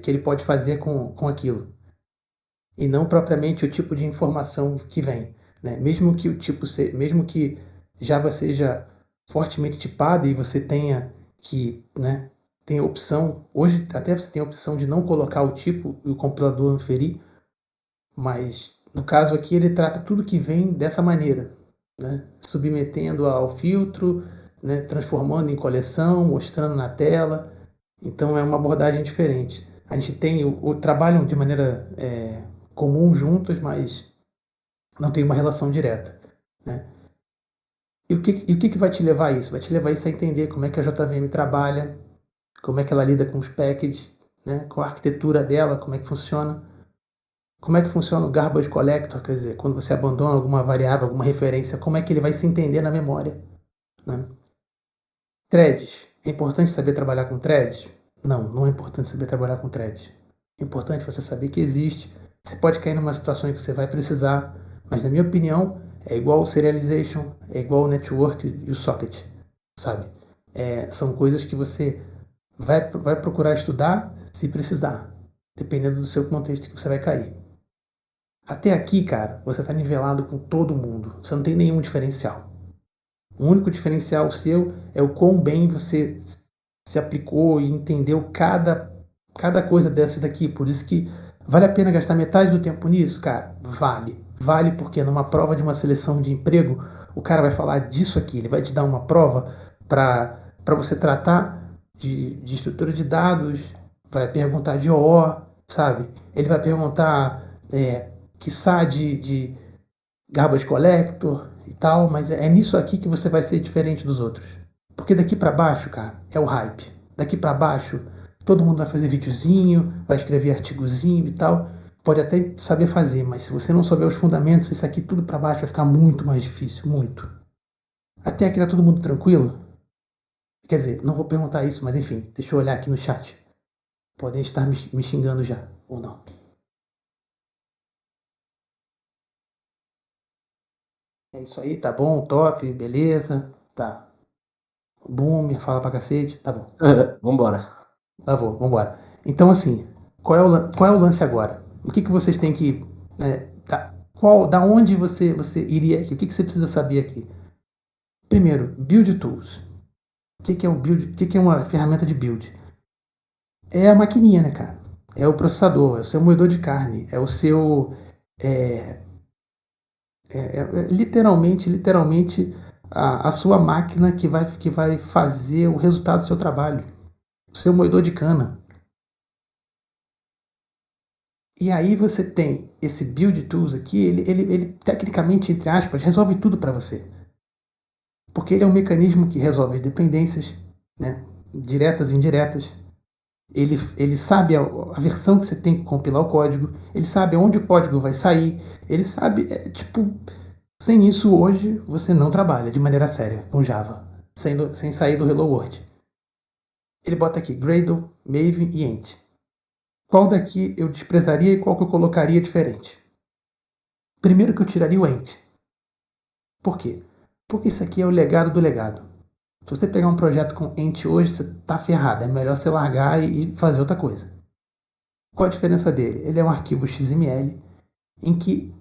S1: ele pode fazer com aquilo, e não propriamente o tipo de informação que vem, né? Mesmo que Java seja fortemente tipado e você tenha né, tem a opção, hoje até você tem a opção de não colocar o tipo e o compilador inferir, mas no caso aqui ele trata tudo que vem dessa maneira, né? Submetendo ao filtro, né? Transformando em coleção, mostrando na tela. Então é uma abordagem diferente. A gente tem trabalham de maneira comum juntos, mas não tem uma relação direta, né? E o que vai te levar a isso? Vai te levar a isso a entender como é que a JVM trabalha, como é que ela lida com os packages, né? Com a arquitetura dela, como é que funciona. Como é que funciona o garbage collector, quer dizer, quando você abandona alguma variável, alguma referência, como é que ele vai se entender na memória, né? Threads. É importante saber trabalhar com threads? Não é importante saber trabalhar com threads. É importante você saber que existe. Você pode cair numa situação em que você vai precisar, mas na minha opinião é igual o serialization, é igual o network e o socket, sabe? São coisas que você vai procurar estudar se precisar, dependendo do seu contexto que você vai cair. Até aqui, cara, você está nivelado com todo mundo. Você não tem nenhum diferencial. O único diferencial seu é o quão bem você se aplicou e entendeu cada coisa dessa daqui. Por isso que vale a pena gastar metade do tempo nisso, cara? Vale. Vale porque numa prova de uma seleção de emprego, o cara vai falar disso aqui. Ele vai te dar uma prova para você tratar de estrutura de dados, vai perguntar de OO, sabe? Ele vai perguntar quiçá de garbage collector e tal, mas é nisso aqui que você vai ser diferente dos outros. Porque daqui para baixo, cara, é o hype. Daqui para baixo, todo mundo vai fazer videozinho, vai escrever artigozinho e tal. Pode até saber fazer, mas se você não souber os fundamentos, isso aqui tudo para baixo vai ficar muito mais difícil, muito. Até aqui tá todo mundo tranquilo? Quer dizer, não vou perguntar isso, mas enfim, deixa eu olhar aqui no chat. Podem estar me xingando já, ou não. É isso aí, tá bom, top, beleza, tá. Boomer, fala pra cacete, tá bom.
S2: Vambora.
S1: Tá bom, vambora. Então, assim, qual é o lance agora? O que vocês têm que... da onde você iria aqui? O que você precisa saber aqui? Primeiro, build tools. O que é um build? O que é uma ferramenta de build? É a maquininha, né, cara? É o processador, é o seu moedor de carne, é o seu... literalmente a sua máquina que vai fazer o resultado do seu trabalho. O seu moedor de cana. E aí você tem esse build tools aqui, ele tecnicamente, entre aspas, resolve tudo para você. Porque ele é um mecanismo que resolve dependências, né, diretas e indiretas. ele sabe a versão que você tem que compilar o código, ele sabe onde o código vai sair, ele sabe, sem isso hoje você não trabalha de maneira séria com Java, sem sair do Hello World. Ele bota aqui Gradle, Maven e Ent. Qual daqui eu desprezaria e qual que eu colocaria diferente? Primeiro que eu tiraria o Ent. Por quê? Porque isso aqui é o legado do legado. Se você pegar um projeto com Ent hoje, você tá ferrado. É melhor você largar e fazer outra coisa. Qual a diferença dele? Ele é um arquivo XML em que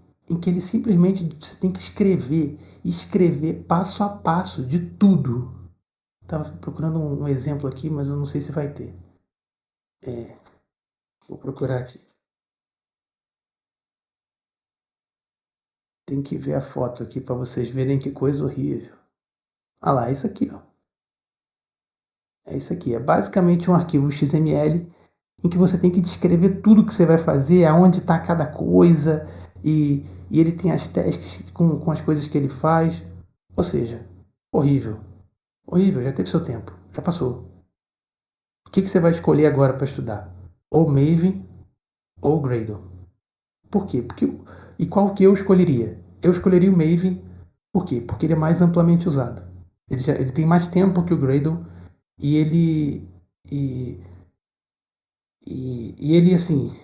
S1: ele simplesmente você tem que escrever passo a passo de tudo. Estava procurando um exemplo aqui, mas eu não sei se vai ter. Vou procurar aqui. Tem que ver a foto aqui para vocês verem que coisa horrível. Ah lá, é isso aqui, ó. É isso aqui. É basicamente um arquivo XML em que você tem que descrever tudo que você vai fazer, aonde está cada coisa, e ele tem as tasks com as coisas que ele faz. Ou seja, horrível. Horrível, já teve seu tempo, já passou. O que você vai escolher agora para estudar? Ou Maven ou Gradle. Por quê? E qual que eu escolheria? Eu escolheria o Maven. Por quê? Porque ele é mais amplamente usado. Ele tem mais tempo que o Gradle e ele assim,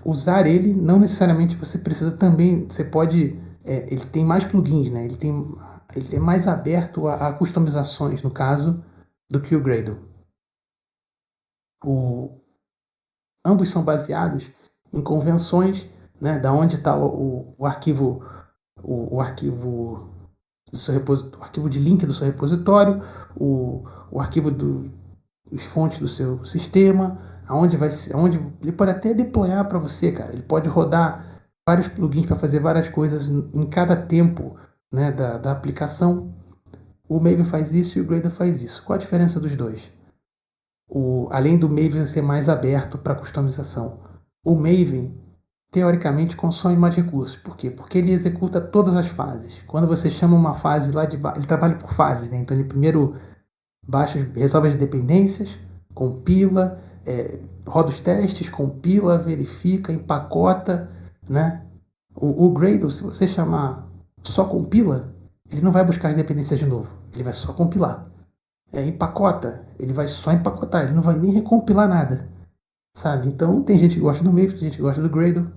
S1: usar ele não necessariamente você precisa também, você pode, ele tem mais plugins, né? Ele é mais aberto a customizações no caso do que o Gradle. Ambos são baseados em convenções, né? Da onde está o arquivo, o arquivo do seu o arquivo de link do seu repositório, o arquivo dos fontes do seu sistema, aonde ele pode até deployar para você, cara. Ele pode rodar vários plugins para fazer várias coisas em cada tempo, né, da aplicação. O Maven faz isso e o Gradle faz isso. Qual a diferença dos dois? Além do Maven ser mais aberto para customização, o Maven teoricamente consome mais recursos. Por quê? Porque ele executa todas as fases. Quando você chama uma fase lá de baixo, ele trabalha por fases, né? Então ele primeiro resolve as dependências, compila, roda os testes, compila, verifica, empacota, né? O Gradle, se você chamar só compila, ele não vai buscar as dependências de novo, ele vai só compilar. Empacota, ele vai só empacotar, ele não vai nem recompilar nada, sabe? Então tem gente que gosta do Maven, tem gente que gosta do Gradle.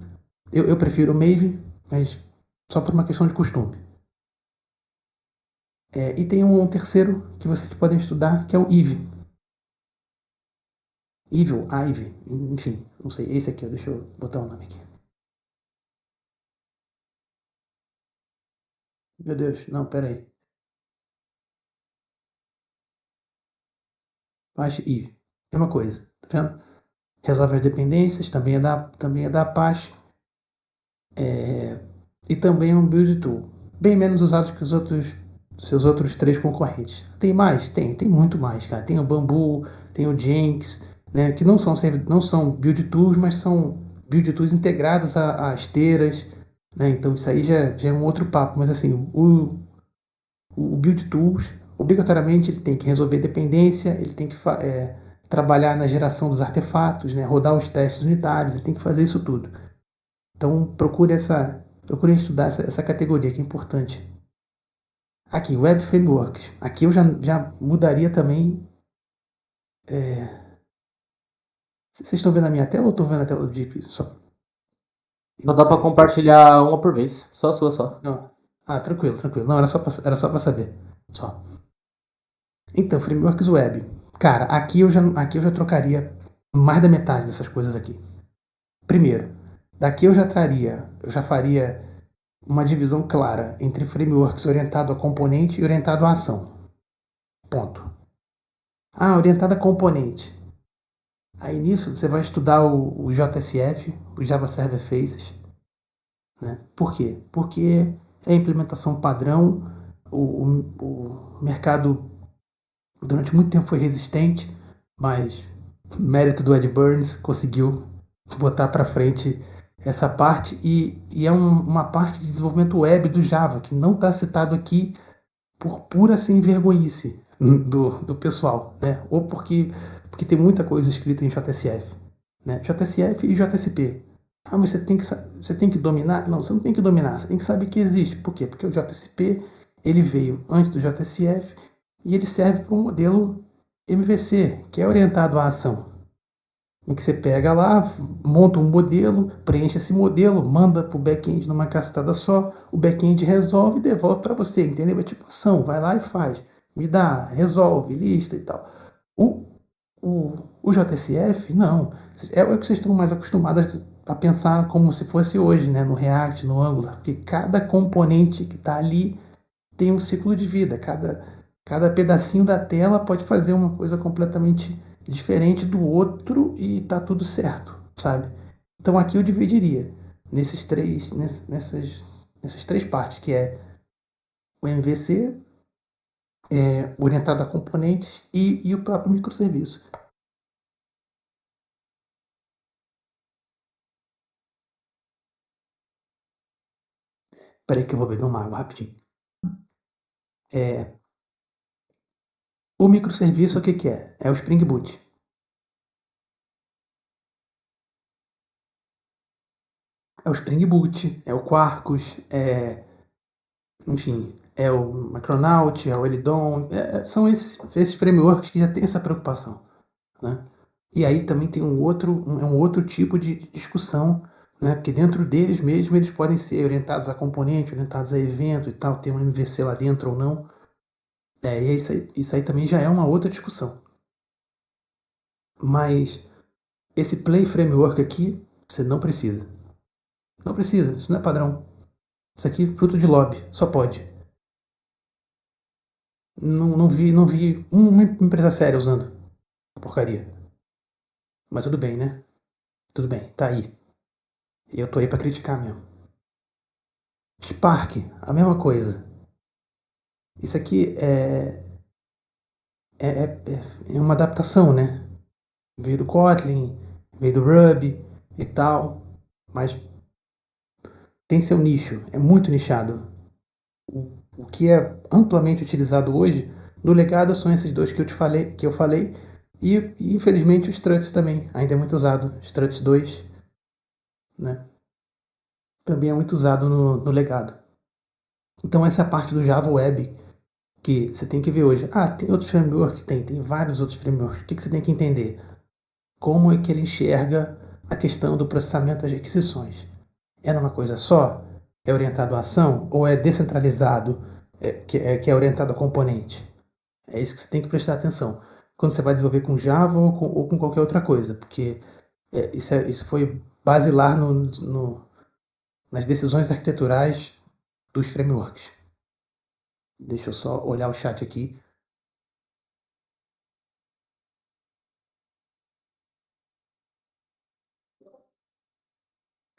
S1: Eu prefiro o Maven, mas só por uma questão de costume. E tem um terceiro que vocês podem estudar, que é o Eve. Evil, Ivy, enfim, não sei, esse aqui, deixa eu botar o nome aqui. Meu Deus, não, pera aí. Apache Eve, mesma coisa, tá vendo? Resolve as dependências, também é da Apache. E também é um build tool, bem menos usado que seus outros 3 concorrentes. Tem mais? Tem muito mais, cara. Tem o Bamboo, tem o Jenks, né, que não são build tools, mas são build tools integrados a esteiras, né? Então isso aí já é um outro papo, mas assim, o build tools, obrigatoriamente ele tem que resolver dependência, ele tem que trabalhar na geração dos artefatos, né, rodar os testes unitários, ele tem que fazer isso tudo. Então procure estudar essa categoria que é importante. Aqui, Web Frameworks. Aqui eu já mudaria também. Vocês estão vendo a minha tela ou estou vendo a tela do Jeep?
S2: Não dá para compartilhar uma por vez, só a sua só.
S1: Não. Tranquilo. Não, era só para saber. Só. Então, Frameworks Web. Cara, aqui eu já trocaria mais da metade dessas coisas aqui. Primeiro, daqui eu já faria uma divisão clara entre frameworks orientado a componente e orientado a ação. Ponto. Orientado a componente. Aí nisso você vai estudar o JSF, o Java Server Faces. Né? Por quê? Porque é a implementação padrão, o mercado durante muito tempo foi resistente, mas mérito do Ed Burns conseguiu botar para frente essa parte e é uma parte de desenvolvimento web do Java que não está citado aqui por pura sem vergonhice, do pessoal, né? Ou porque tem muita coisa escrita em JSF, né? JSF e JSP. Ah, mas você tem que dominar? Não, você não tem que dominar, você tem que saber que existe. Por quê? Porque o JSP ele veio antes do JSF e ele serve para um modelo MVC, que é orientado à ação. Em que você pega lá, monta um modelo, preenche esse modelo, manda para o back-end numa cacetada só, o back-end resolve e devolve para você, entendeu? É tipo ação, vai lá e faz. Me dá, resolve, lista e tal. O, o JSF, não. É o que vocês estão mais acostumados a pensar como se fosse hoje, né? No React, no Angular. Porque cada componente que está ali tem um ciclo de vida. Cada pedacinho da tela pode fazer uma coisa completamente diferente do outro e tá tudo certo, sabe? Então aqui eu dividiria nessas três partes, que é o MVC, orientado a componentes e o próprio microserviço. Espera aí que eu vou beber uma água rapidinho. O microserviço o que é? É o Spring Boot. É o Spring Boot, é o Quarkus, enfim, é o Micronaut, é o Elidon, são esses frameworks que já tem essa preocupação, né? E aí também tem um outro tipo de discussão, né? Porque dentro deles mesmo eles podem ser orientados a componente, orientados a evento e tal, tem um MVC lá dentro ou não. E isso aí também já é uma outra discussão. Mas esse Play Framework aqui, você não precisa. Não precisa, isso não é padrão. Isso aqui é fruto de lobby, só pode. Não vi uma empresa séria usando a porcaria. Mas tudo bem, né? Tudo bem, tá aí. E eu tô aí pra criticar mesmo. Spark, a mesma coisa. Isso aqui é uma adaptação, né? Veio do Kotlin, veio do Ruby e tal. Mas tem seu nicho, é muito nichado. O que é amplamente utilizado hoje no legado são esses dois que eu falei e infelizmente o Struts também ainda é muito usado. Struts 2, né? Também é muito usado no legado. Então essa é a parte do Java Web que você tem que ver hoje. Tem outros frameworks? Tem vários outros frameworks. O que você tem que entender? Como é que ele enxerga a questão do processamento das requisições? É numa coisa só? É orientado à ação? Ou é descentralizado, que é orientado a componente? É isso que você tem que prestar atenção quando você vai desenvolver com Java ou com qualquer outra coisa, porque isso foi basilar nas decisões arquiteturais dos frameworks. Deixa eu só olhar o chat aqui.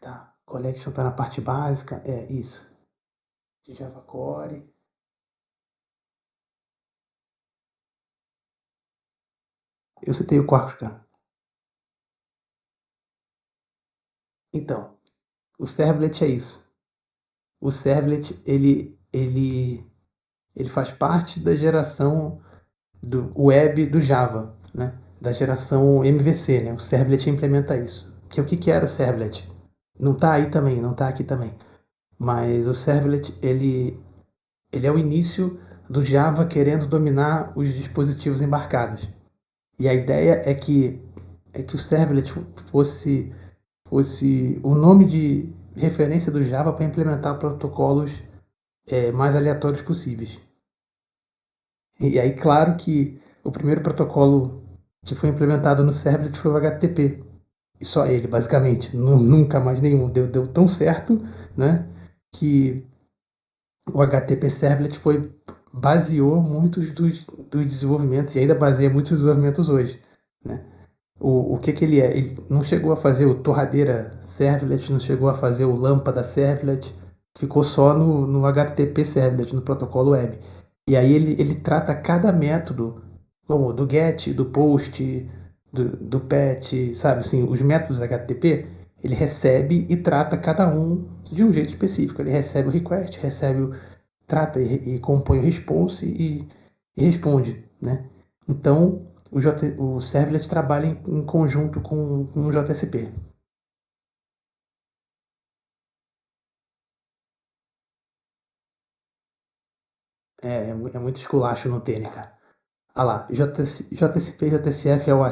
S1: Tá, Collection está na parte básica, é isso. De Java Core. Eu citei o Quarkus, cara. Então, o Servlet é isso. O Servlet, ele faz parte da geração do web do Java, né? Da geração MVC, né? O Servlet implementa isso. O que era o Servlet? Não está aí também, não está aqui também. Mas o Servlet, ele é o início do Java querendo dominar os dispositivos embarcados. E a ideia é que o Servlet fosse o nome de referência do Java para implementar protocolos mais aleatórios possíveis. E aí, claro que o primeiro protocolo que foi implementado no Servlet foi o HTTP. E só ele, basicamente. Nunca mais nenhum. Deu tão certo, né, que o HTTP Servlet baseou muitos dos desenvolvimentos e ainda baseia muitos desenvolvimentos hoje, né? O que ele é? Ele não chegou a fazer o torradeira Servlet, não chegou a fazer o lâmpada Servlet, ficou só no HTTP Servlet, no protocolo web. E aí ele trata cada método, como do GET, do POST, do PET, sabe assim, os métodos HTTP, ele recebe e trata cada um de um jeito específico. Ele recebe o request, trata e compõe o response e responde, né? Então, o servlet trabalha em conjunto com o JSP. É muito esculacho no Tênis, cara. Ah lá, JSP, JSF é o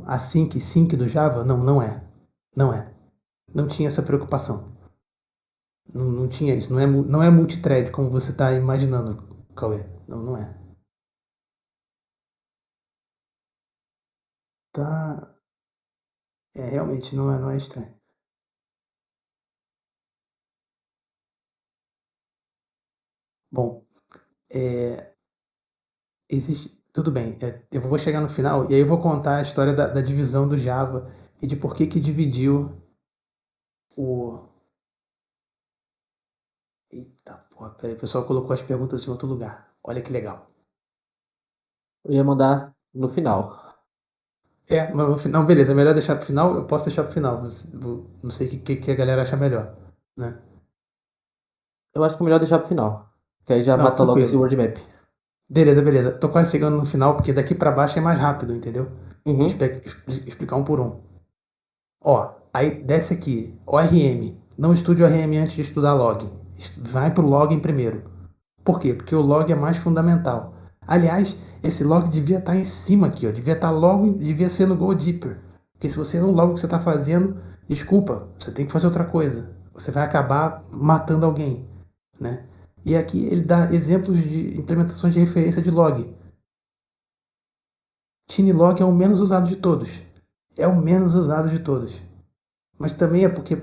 S1: async, sync do Java? Não, não é. Não é. Não tinha essa preocupação. Não tinha isso. Não é multithread como você está imaginando, Cauê. Não, não é. Tá. Realmente não é estranho. Bom, existe. Tudo bem. Eu vou chegar no final e aí eu vou contar a história da divisão do Java e de por que dividiu o. Eita porra, peraí, o pessoal colocou as perguntas em outro lugar. Olha que legal.
S2: Eu ia mandar no final.
S1: Mas no final, beleza, é melhor deixar pro final? Eu posso deixar pro final. Não sei o que a galera acha melhor, né?
S2: Eu acho que é melhor deixar pro final. Que aí já
S1: Não,
S2: mata logo esse
S1: tranquilo.
S2: word map.
S1: Beleza, beleza. Tô quase chegando no final, porque daqui pra baixo é mais rápido, entendeu?
S2: Uhum.
S1: Explicar um por um. Ó, aí desce aqui, ORM. Não estude o ORM antes de estudar log. Vai pro login primeiro. Por quê? Porque o log é mais fundamental. Aliás, esse log devia estar em cima aqui, ó. Devia ser no Go Deeper. Porque se você não log o que você está fazendo, desculpa, você tem que fazer outra coisa. Você vai acabar matando alguém, né? E aqui ele dá exemplos de implementações de referência de log. TinyLog é o menos usado de todos. É o menos usado de todos. Mas também é porque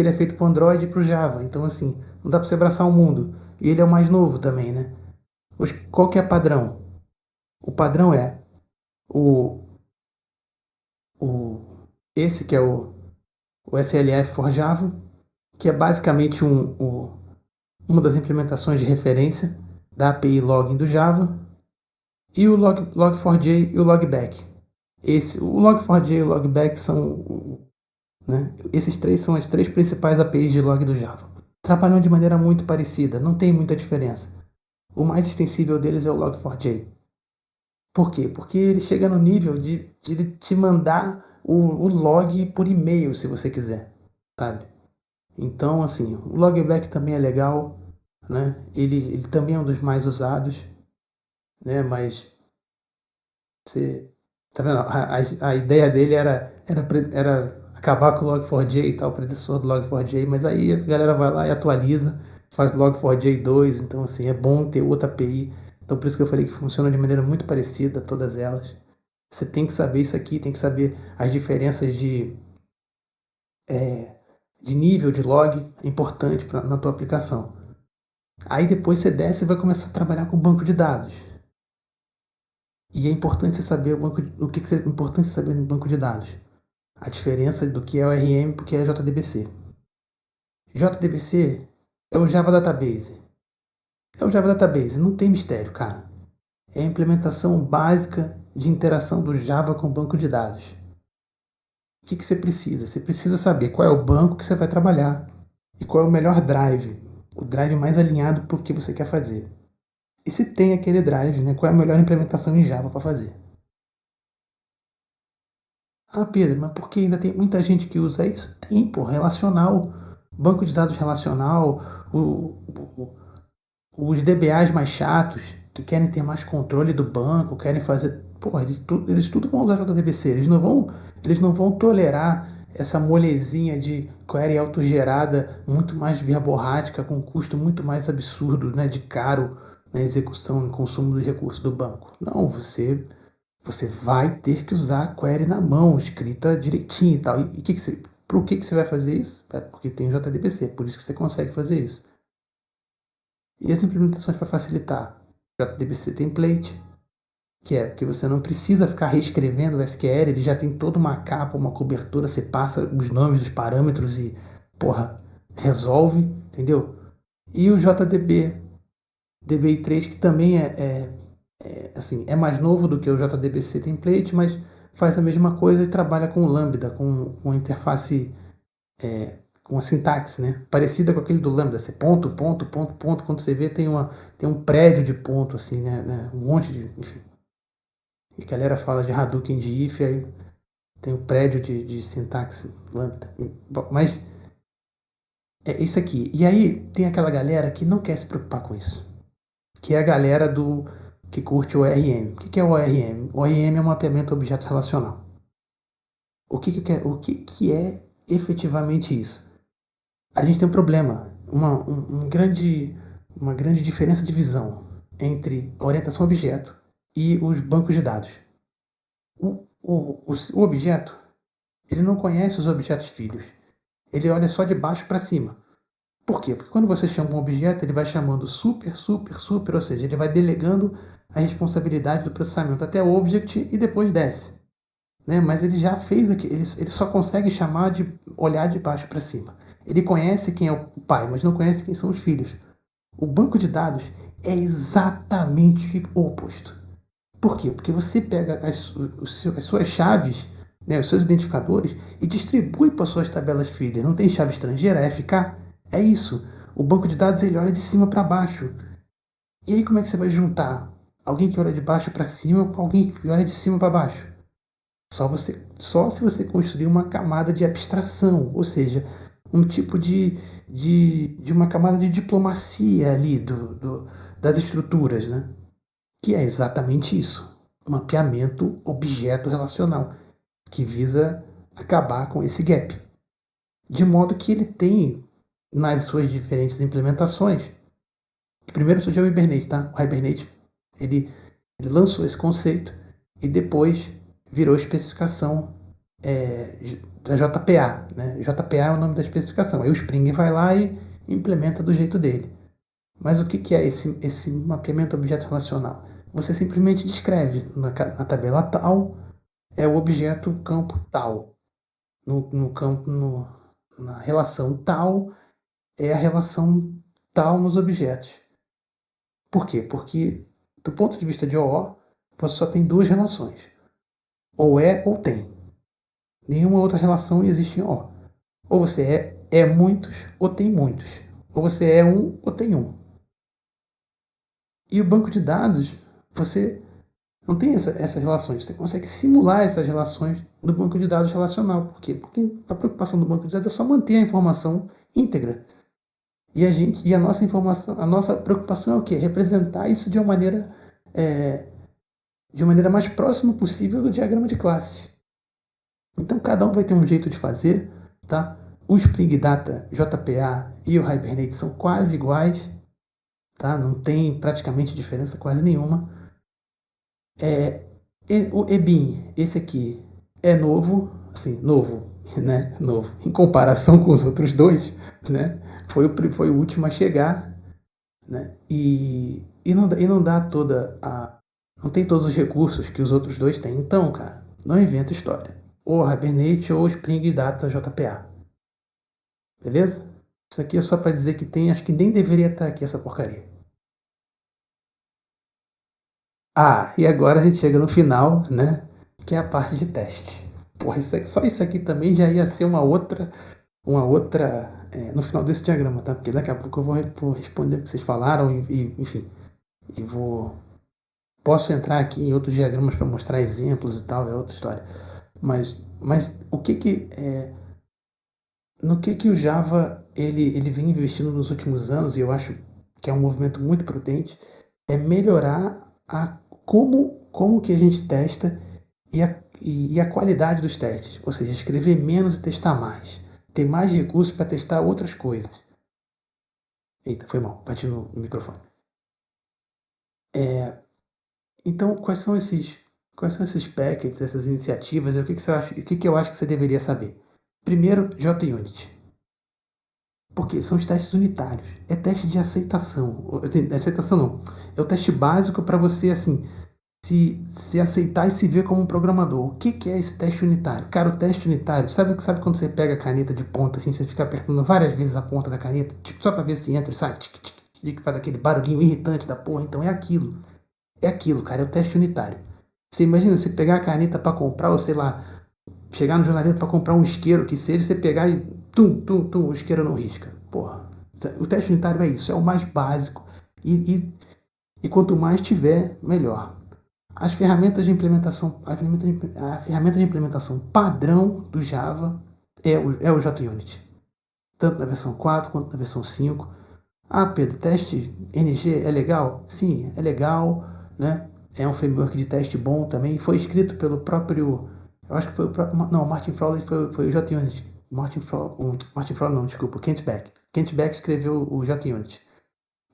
S1: ele é feito para Android e para o Java. Então, assim, não dá para você abraçar o mundo. E ele é o mais novo também, né? Qual que é o padrão? O padrão é o, o esse que é o SLF for Java, que é basicamente uma das implementações de referência da API Login do Java, e o Log4j e o Logback. O Log4j e o Logback são, né, esses três são as três principais APIs de log do Java. Trabalham de maneira muito parecida, não tem muita diferença. O mais extensível deles é o Log4j. Por quê? Porque ele chega no nível de ele te mandar o log por e-mail, se você quiser, sabe? Então, assim, o Logback também é legal, né? Ele também é um dos mais usados, né? Mas você tá vendo? A ideia dele era acabar com o Log4j e tal, o predecessor do Log4j, mas aí a galera vai lá e atualiza, faz Log4j 2, então assim, é bom ter outra API. Então por isso que eu falei que funciona de maneira muito parecida, todas elas. Você tem que saber isso aqui, tem que saber as diferenças de nível de log, é importante na tua aplicação. Aí depois você desce e vai começar a trabalhar com banco de dados. E é importante você saber é importante saber no banco de dados. A diferença do que é o RM e do que é JDBC. JDBC é o Java Database. É o Java Database, não tem mistério, cara. É a implementação básica de interação do Java com o banco de dados. O que você precisa? Você precisa saber qual é o banco que você vai trabalhar e qual é o melhor drive, o drive mais alinhado para o que você quer fazer. E se tem aquele drive, né, qual é a melhor implementação em Java para fazer. Ah, Pedro, mas por que ainda tem muita gente que usa isso? Tem, pô, relacional, banco de dados relacional, os DBAs mais chatos, que querem ter mais controle do banco, querem fazer. Porra, eles tudo vão usar JDBC, eles não vão tolerar essa molezinha de query autogerada muito mais verborrática, com um custo muito mais absurdo, né, de caro na execução e consumo dos recursos do banco. Não, você vai ter que usar a query na mão, escrita direitinho e tal. E por que você vai fazer isso? Porque tem o JDBC, por isso que você consegue fazer isso. E as implementações para facilitar? JDBC Template, que é porque você não precisa ficar reescrevendo o SQL, ele já tem toda uma capa, uma cobertura, você passa os nomes dos parâmetros e, porra, resolve, entendeu? E o JDB, DBI3, que também assim, é mais novo do que o JDBC Template, mas faz a mesma coisa e trabalha com Lambda, com a interface com a sintaxe, né? Parecida com aquele do Lambda, você ponto, ponto, ponto, ponto, quando você vê tem um prédio de ponto, assim, né? Um monte de, enfim. E a galera fala de Hadouken de if, aí tem um prédio de sintaxe Lambda. Mas é isso aqui. E aí tem aquela galera que não quer se preocupar com isso, que é a galera que curte o ORM. O que é o ORM? O ORM é um mapeamento objeto relacional. O que é efetivamente isso? A gente tem um problema, uma grande diferença de visão entre a orientação objeto e os bancos de dados. O objeto, ele não conhece os objetos filhos. Ele olha só de baixo para cima. Por quê? Porque quando você chama um objeto, ele vai chamando super, super, super, ou seja, ele vai delegando a responsabilidade do processamento até o object e depois desce. Né? Mas ele já fez aqui, ele só consegue chamar de olhar de baixo para cima. Ele conhece quem é o pai, mas não conhece quem são os filhos. O banco de dados é exatamente o oposto. Por quê? Porque você pega as suas chaves, né, os seus identificadores, e distribui para suas tabelas filhas. Não tem chave estrangeira, FK? É isso. O banco de dados ele olha de cima para baixo. E aí como é que você vai juntar alguém que olha de baixo para cima com alguém que olha de cima para baixo? Só se você construir uma camada de abstração, ou seja, um tipo de uma camada de diplomacia ali das estruturas, né? Que é exatamente isso, um mapeamento objeto relacional, que visa acabar com esse gap. De modo que ele tem, nas suas diferentes implementações, primeiro surgiu o Hibernate, tá? O Hibernate, ele lançou esse conceito e depois virou especificação da JPA, né? JPA é o nome da especificação. Aí o Spring vai lá e implementa do jeito dele. Mas o que é esse mapeamento objeto relacional? Você simplesmente descreve na tabela tal é o objeto campo tal. Na relação tal é a relação tal nos objetos. Por quê? Porque do ponto de vista de OO, você só tem duas relações. Ou é ou tem. Nenhuma outra relação existe em O. Ou você é muitos ou tem muitos. Ou você é um ou tem um. E o banco de dados, você não tem essas relações. Você consegue simular essas relações no banco de dados relacional. Por quê? Porque a preocupação do banco de dados é só manter a informação íntegra. E a nossa informação, a nossa preocupação é o quê? Representar isso de uma maneira mais próxima possível do diagrama de classes. Então cada um vai ter um jeito de fazer, tá? O Spring Data, JPA e o Hibernate são quase iguais, tá? Não tem praticamente diferença quase nenhuma. O EBIN, esse aqui, é novo, assim, novo, né? Novo. Em comparação com os outros dois, né? Foi o último a chegar, né? E não dá não tem todos os recursos que os outros dois têm. Então, cara, não inventa história. Ou Hibernate ou Spring Data JPA. Beleza? Isso aqui é só para dizer que tem, acho que nem deveria estar aqui essa porcaria. E agora a gente chega no final, né? Que é a parte de teste. Porra, só isso aqui também já ia ser uma outra no final desse diagrama, tá? Porque daqui a pouco eu vou responder o que vocês falaram enfim, posso entrar aqui em outros diagramas para mostrar exemplos e tal, é outra história. Mas no que o Java ele vem investindo nos últimos anos, e eu acho que é um movimento muito prudente, é melhorar como que a gente testa e a qualidade dos testes. Ou seja, escrever menos e testar mais. Ter mais recursos para testar outras coisas. Eita, foi mal, bati no microfone. Então, quais são esses packages, essas iniciativas? O que eu acho que você deveria saber? Primeiro, JUnit. Porque são os testes unitários. É teste de aceitação. Aceitação não. É o teste básico para você, assim, se aceitar e se ver como um programador. O que é esse teste unitário? Cara, o teste unitário, sabe quando você pega a caneta de ponta, assim, você fica apertando várias vezes a ponta da caneta, tipo, só para ver se entra e sai, e que faz aquele barulhinho irritante da porra? Então é aquilo. É aquilo, cara, é o teste unitário. Você imagina você pegar a caneta para comprar, ou sei lá, chegar no jornaleiro para comprar um isqueiro, que seja, você pegar e o isqueiro não risca. Porra, o teste unitário é isso, é o mais básico. E quanto mais tiver, melhor. As ferramentas de implementação, a ferramenta de implementação padrão do Java é o JUnit. Tanto na versão 4 quanto na versão 5. Ah, Pedro, teste NG é legal? Sim, é legal, né? É um framework de teste bom também. Foi escrito pelo próprio... Eu acho que foi o próprio... Não, Martin Fowler foi o JUnit. Martin Fowler não, desculpa, Kent Beck. Kent Beck escreveu o JUnit.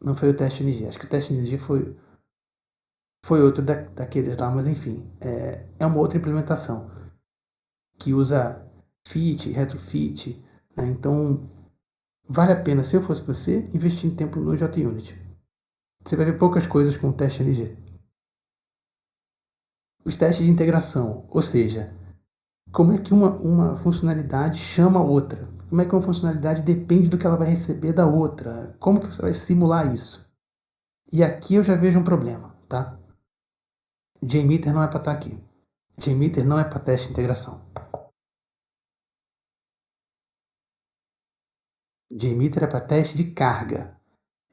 S1: Não foi o teste NG. Acho que o teste NG foi outro daqueles lá, mas enfim. É uma outra implementação que usa fit, retrofit, né? Então, vale a pena, se eu fosse você, investir em tempo no JUnit. Você vai ver poucas coisas com o teste NG. Os testes de integração, ou seja, como é que uma funcionalidade chama a outra? Como é que uma funcionalidade depende do que ela vai receber da outra? Como que você vai simular isso? E aqui eu já vejo um problema, tá? JMeter não é para estar aqui. JMeter não é para teste de integração. JMeter é para teste de carga.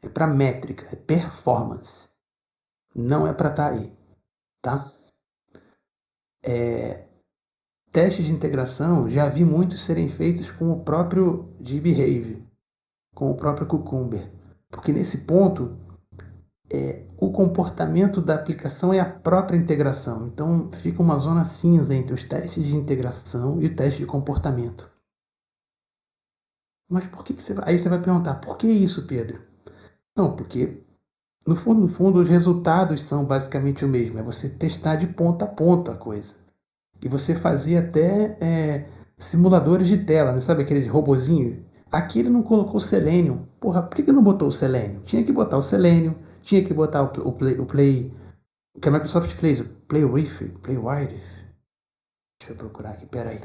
S1: É para métrica, é performance. Não é para estar aí, tá? Testes de integração, já vi muitos serem feitos com o próprio GBehave, com o próprio Cucumber. Porque nesse ponto, o comportamento da aplicação é a própria integração. Então fica uma zona cinza entre os testes de integração e o teste de comportamento. Mas por que você vai... Aí você vai perguntar, por que isso, Pedro? Não, porque no fundo, os resultados são basicamente o mesmo. É você testar de ponta a ponta a coisa. E você fazia até simuladores de tela, não sabe aquele robozinho? Aqui ele não colocou o Selenium. Porra, por que não botou o Selenium? Tinha que botar o Selenium, tinha que botar o Play, o que a Microsoft fez, o Playwright. Deixa eu procurar aqui, peraí.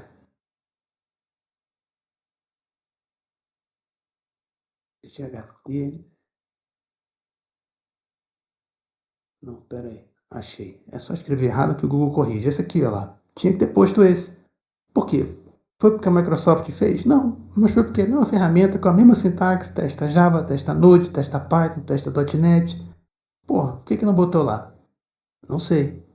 S1: HT. Não, peraí. Achei. É só escrever errado que o Google corrige. Esse aqui, olha lá. Tinha que ter posto esse. Por quê? Foi porque a Microsoft fez? Não, mas foi porque é a mesma ferramenta com a mesma sintaxe, testa Java, testa Node, testa Python, testa .NET. Porra, por que não botou lá? Não sei,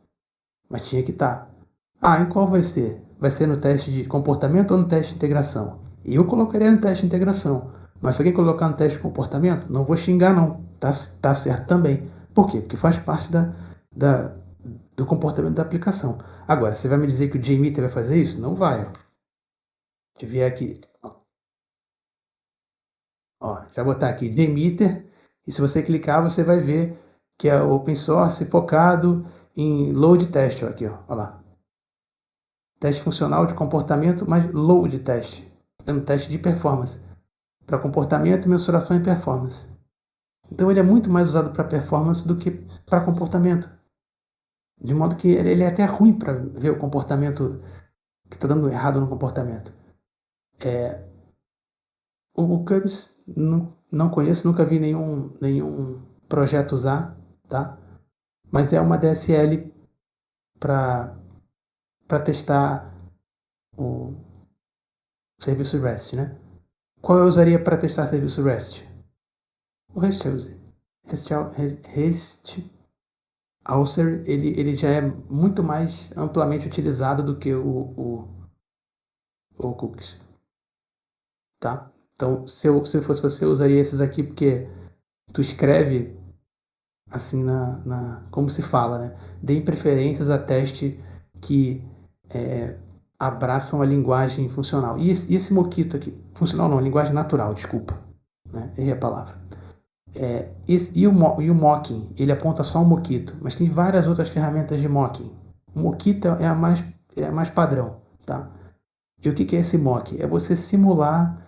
S1: mas tinha que estar. Ah, em qual vai ser? Vai ser no teste de comportamento ou no teste de integração? E eu colocaria no teste de integração. Mas se alguém colocar no teste de comportamento, não vou xingar não. Tá certo também. Por quê? Porque faz parte do comportamento da aplicação. Agora, você vai me dizer que o JMeter vai fazer isso? Não vai. Deixa eu ver aqui. Ó, vai botar aqui JMeter. E se você clicar, você vai ver que é open source focado em load test. Ó, aqui, ó, olha lá. Teste funcional de comportamento, mas load test. É um teste de performance. Para comportamento, mensuração e performance. Então ele é muito mais usado para performance do que para comportamento. De modo que ele é até ruim para ver o comportamento que está dando errado no comportamento. O Cubes não conheço, nunca vi nenhum projeto usar, tá? Mas é uma DSL para testar o serviço REST, né? Qual eu usaria para testar serviço REST? O REST ele já é muito mais amplamente utilizado do que o cookies, tá? Então, se fosse você, eu usaria esses aqui porque tu escreve assim como se fala, né? Deem preferências a teste que abraçam a linguagem funcional. E esse Mockito aqui, funcional não, linguagem natural, desculpa, né? Errei a palavra. E o mocking, ele aponta só o Mockito, mas tem várias outras ferramentas de mocking. O Mockito é a mais padrão, tá? E o que é esse mock? É você simular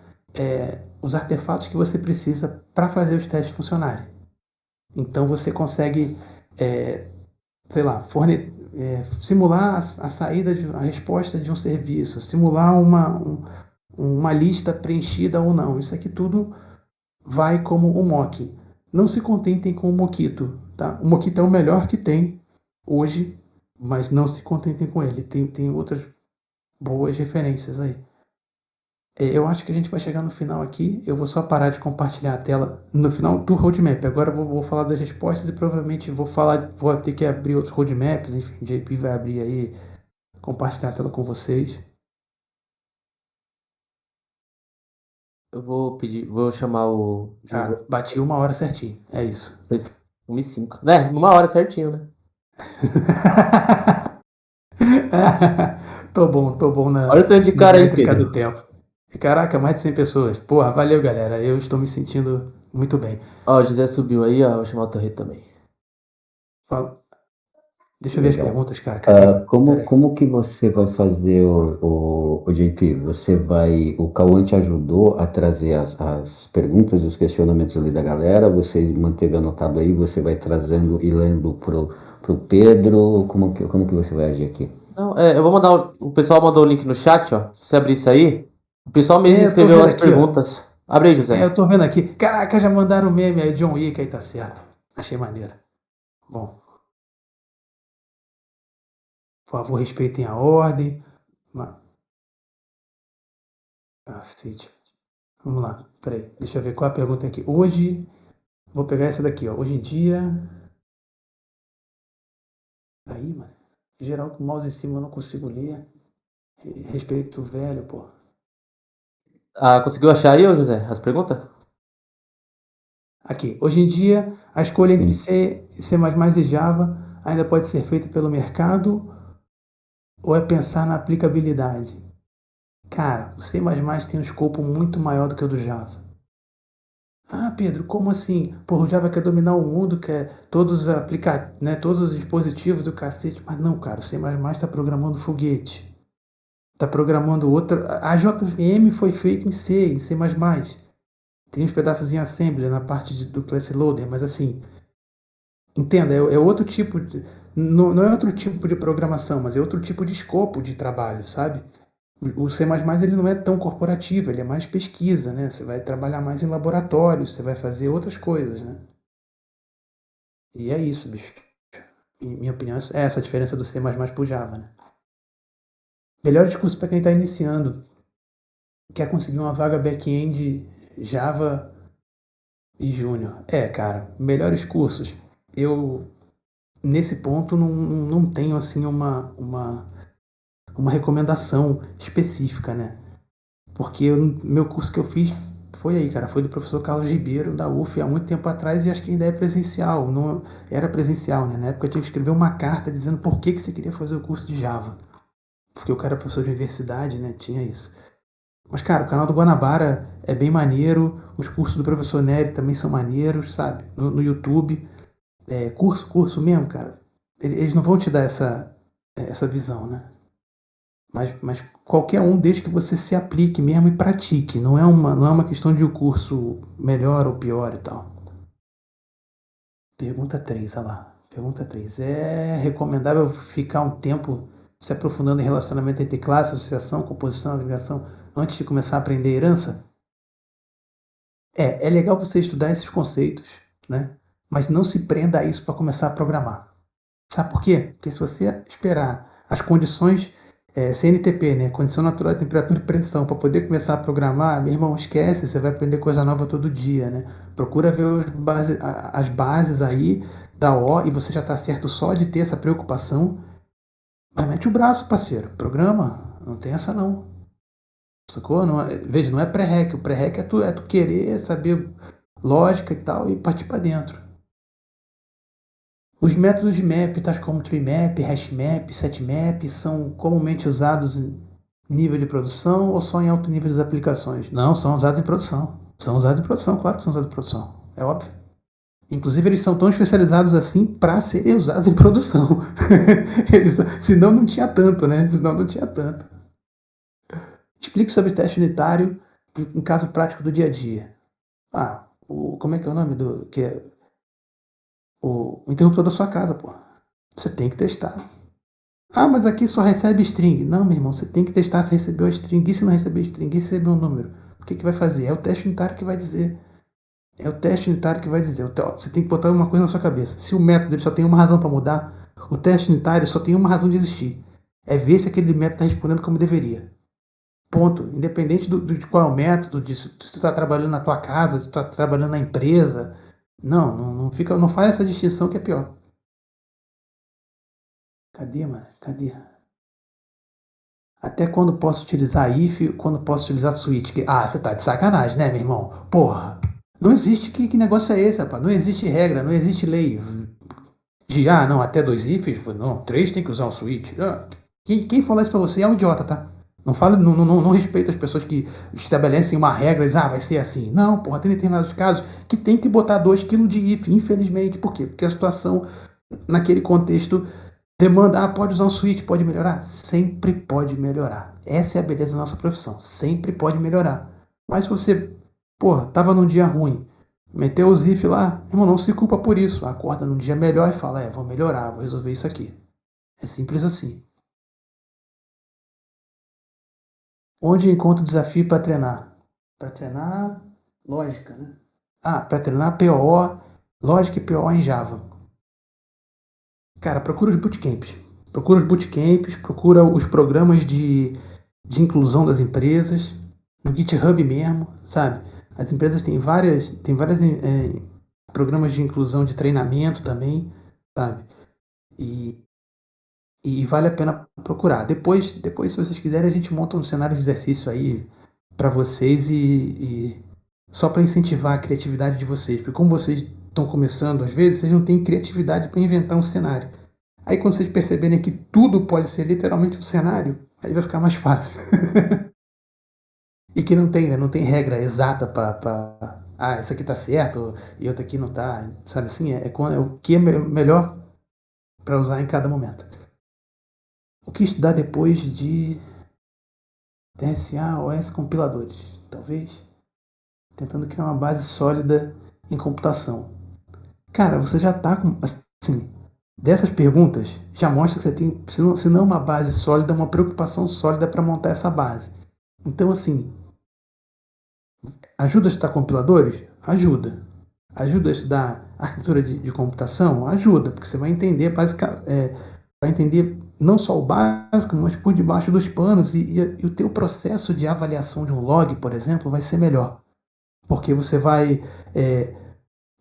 S1: os artefatos que você precisa para fazer os testes funcionarem. Então você consegue, sei lá, simular a saída, a resposta de um serviço, simular uma lista preenchida ou não. Isso aqui tudo vai como o mock. Não se contentem com o Mockito, tá? O Mockito é o melhor que tem hoje, mas não se contentem com ele. Tem outras boas referências aí. Eu acho que a gente vai chegar no final aqui. Eu vou só parar de compartilhar a tela no final do roadmap. Agora eu vou falar das respostas e provavelmente vou ter que abrir outros roadmaps. Enfim, o JP vai abrir aí, compartilhar a tela com vocês.
S2: Eu vou chamar o José.
S1: Bati 1 hora certinho. É isso.
S2: 1h05. Né? 1 hora certinho, né?
S1: Tô bom
S2: Olha o tanto de
S1: na
S2: cara aí,
S1: métrica
S2: Pedro.
S1: do tempo. Caraca, mais de 100 pessoas. Porra, valeu, galera. Eu estou me sentindo muito bem.
S2: Ó, o José subiu aí, ó. Vou chamar o Torreto também.
S1: Deixa eu ver as
S3: Legal.
S1: perguntas, cara. Cadê?
S3: Como que você vai fazer o JP? O Cauã te ajudou a trazer as perguntas, os questionamentos ali da galera, vocês manteve anotado aí, você vai trazendo e lendo pro Pedro, como que você vai agir aqui?
S2: Não, eu vou mandar. O pessoal mandou o link no chat, ó. Se você abrir isso aí, o pessoal mesmo
S1: eu tô
S2: escreveu
S1: vendo
S2: as
S1: aqui, ó.
S2: perguntas. Abre aí, José.
S1: Eu tô vendo aqui. Caraca, já mandaram o meme aí, John Wick, aí tá certo. Achei maneiro. Bom. Por favor, respeitem a ordem. Cacete. Vamos lá, peraí. Deixa eu ver qual a pergunta aqui. Hoje, vou pegar essa daqui, ó. Hoje em dia... Aí, mano. Em geral, com o mouse em cima eu não consigo ler. Respeito o velho, pô.
S2: Conseguiu achar aí, ô José, as perguntas?
S1: Aqui. Hoje em dia, a escolha entre C, C++ e Java ainda pode ser feita pelo mercado ou é pensar na aplicabilidade? Cara, o C++ tem um escopo muito maior do que o do Java. Ah, Pedro, como assim? Pô, o Java quer dominar o mundo, quer todos os dispositivos do cacete. Mas não, cara, o C++ está programando foguete. Está programando outra... A JVM foi feita em C, em C++. Tem uns pedaços em assembly na parte do class loader, mas assim... Entenda, é outro tipo de... Não é outro tipo de programação, mas é outro tipo de escopo de trabalho, sabe? O C++ ele não é tão corporativo, ele é mais pesquisa, né? Você vai trabalhar mais em laboratório, você vai fazer outras coisas, né? E é isso, bicho. Em minha opinião, é essa a diferença do C++ pro Java, né? Melhores cursos para quem está iniciando. Quer conseguir uma vaga back-end Java e Júnior. Cara, melhores cursos. Eu, nesse ponto, não tenho, assim, uma recomendação específica, né? Porque meu curso que eu fiz foi aí, cara. Foi do professor Carlos Ribeiro, da UF, há muito tempo atrás, e acho que ainda é presencial. Não, era presencial, né? Na época eu tinha que escrever uma carta dizendo por que você queria fazer o curso de Java. Porque o cara era professor de universidade, né? Tinha isso. Mas, cara, o canal do Guanabara é bem maneiro. Os cursos do professor Nery também são maneiros, sabe? No YouTube. Curso mesmo, cara. Eles não vão te dar essa visão, né? Mas qualquer um, desde que você se aplique mesmo e pratique. Não é uma questão de o curso melhor ou pior e tal. Pergunta 3, olha lá. Pergunta 3. É recomendável ficar um tempo se aprofundando em relacionamento entre classe, associação, composição, agregação, antes de começar a aprender herança? É legal você estudar esses conceitos, né? Mas não se prenda a isso para começar a programar. Sabe por quê? Porque se você esperar as condições CNTP, né? Condição natural de temperatura e pressão, para poder começar a programar, meu irmão, esquece, você vai aprender coisa nova todo dia, né? Procura ver as bases aí da O e você já está certo só de ter essa preocupação. Mas mete o braço, parceiro. Programa, não tem essa não. Sacou? Veja, não é pré-rec. O pré-rec é tu querer saber lógica e tal e partir para dentro. Os métodos de map, tais como treemap, hashmap, setmap, são comumente usados em nível de produção ou só em alto nível das aplicações? Não, são usados em produção. São usados em produção, claro que são usados em produção. É óbvio. Inclusive, eles são tão especializados assim para serem usados em produção. Senão não tinha tanto, né? Senão não tinha tanto. Explique sobre teste unitário em caso prático do dia a dia. Como é que é o nome do... que é o interruptor da sua casa, pô. Você tem que testar. Mas aqui só recebe string. Não, meu irmão, você tem que testar se recebeu a string. E se não receber string, e se recebeu um número? O que vai fazer? É o teste unitário que vai dizer. Você tem que botar uma coisa na sua cabeça. Se o método ele só tem uma razão para mudar, o teste unitário só tem uma razão de existir. É ver se aquele método está respondendo como deveria. Ponto. Independente de qual é o método, se tu está trabalhando na tua casa, se tu está trabalhando na empresa. Não faz essa distinção que é pior. Cadê, mano? Cadê? Até quando posso utilizar if, quando posso utilizar switch? Você tá de sacanagem, né, meu irmão? Porra. Não existe, que negócio é esse, rapaz? Não existe regra, não existe lei. Não, até 2 ifs? Não, 3 tem que usar um switch. Quem falar isso pra você é um idiota, tá? Não fala, não respeita as pessoas que estabelecem uma regra e dizem, vai ser assim. Não, porra, tem determinados casos que tem que botar 2 kg de if, infelizmente. Por quê? Porque a situação, naquele contexto, demanda, pode usar um switch, pode melhorar? Sempre pode melhorar. Essa é a beleza da nossa profissão. Sempre pode melhorar. Mas se você, tava num dia ruim, meteu o if lá, irmão, não se culpa por isso. Acorda num dia melhor e fala, vou melhorar, vou resolver isso aqui. É simples assim. Onde encontro desafio para treinar? Para treinar lógica, né? Para treinar PO, lógica e PO em Java. Cara, procura os bootcamps. Procura os programas de inclusão das empresas, no GitHub mesmo, sabe? As empresas têm várias programas de inclusão de treinamento também, sabe? E vale a pena procurar. Depois, se vocês quiserem, a gente monta um cenário de exercício aí para vocês e só para incentivar a criatividade de vocês, porque como vocês estão começando, às vezes vocês não têm criatividade para inventar um cenário. Aí quando vocês perceberem que tudo pode ser literalmente um cenário, aí vai ficar mais fácil. E que não tem, né? Não tem regra exata para isso aqui tá certo e outro aqui não tá, sabe assim? É o que é melhor para usar em cada momento. O que estudar depois de DSA, OS compiladores? Talvez tentando criar uma base sólida em computação. Cara, você já está com, assim, dessas perguntas, já mostra que você tem, se não uma base sólida, uma preocupação sólida para montar essa base. Então, assim, ajuda a estudar compiladores? Ajuda. Ajuda a estudar arquitetura de computação? Ajuda, porque você vai entender vai entender não só o básico, mas por debaixo dos panos e o teu processo de avaliação de um log, por exemplo, vai ser melhor. Porque você vai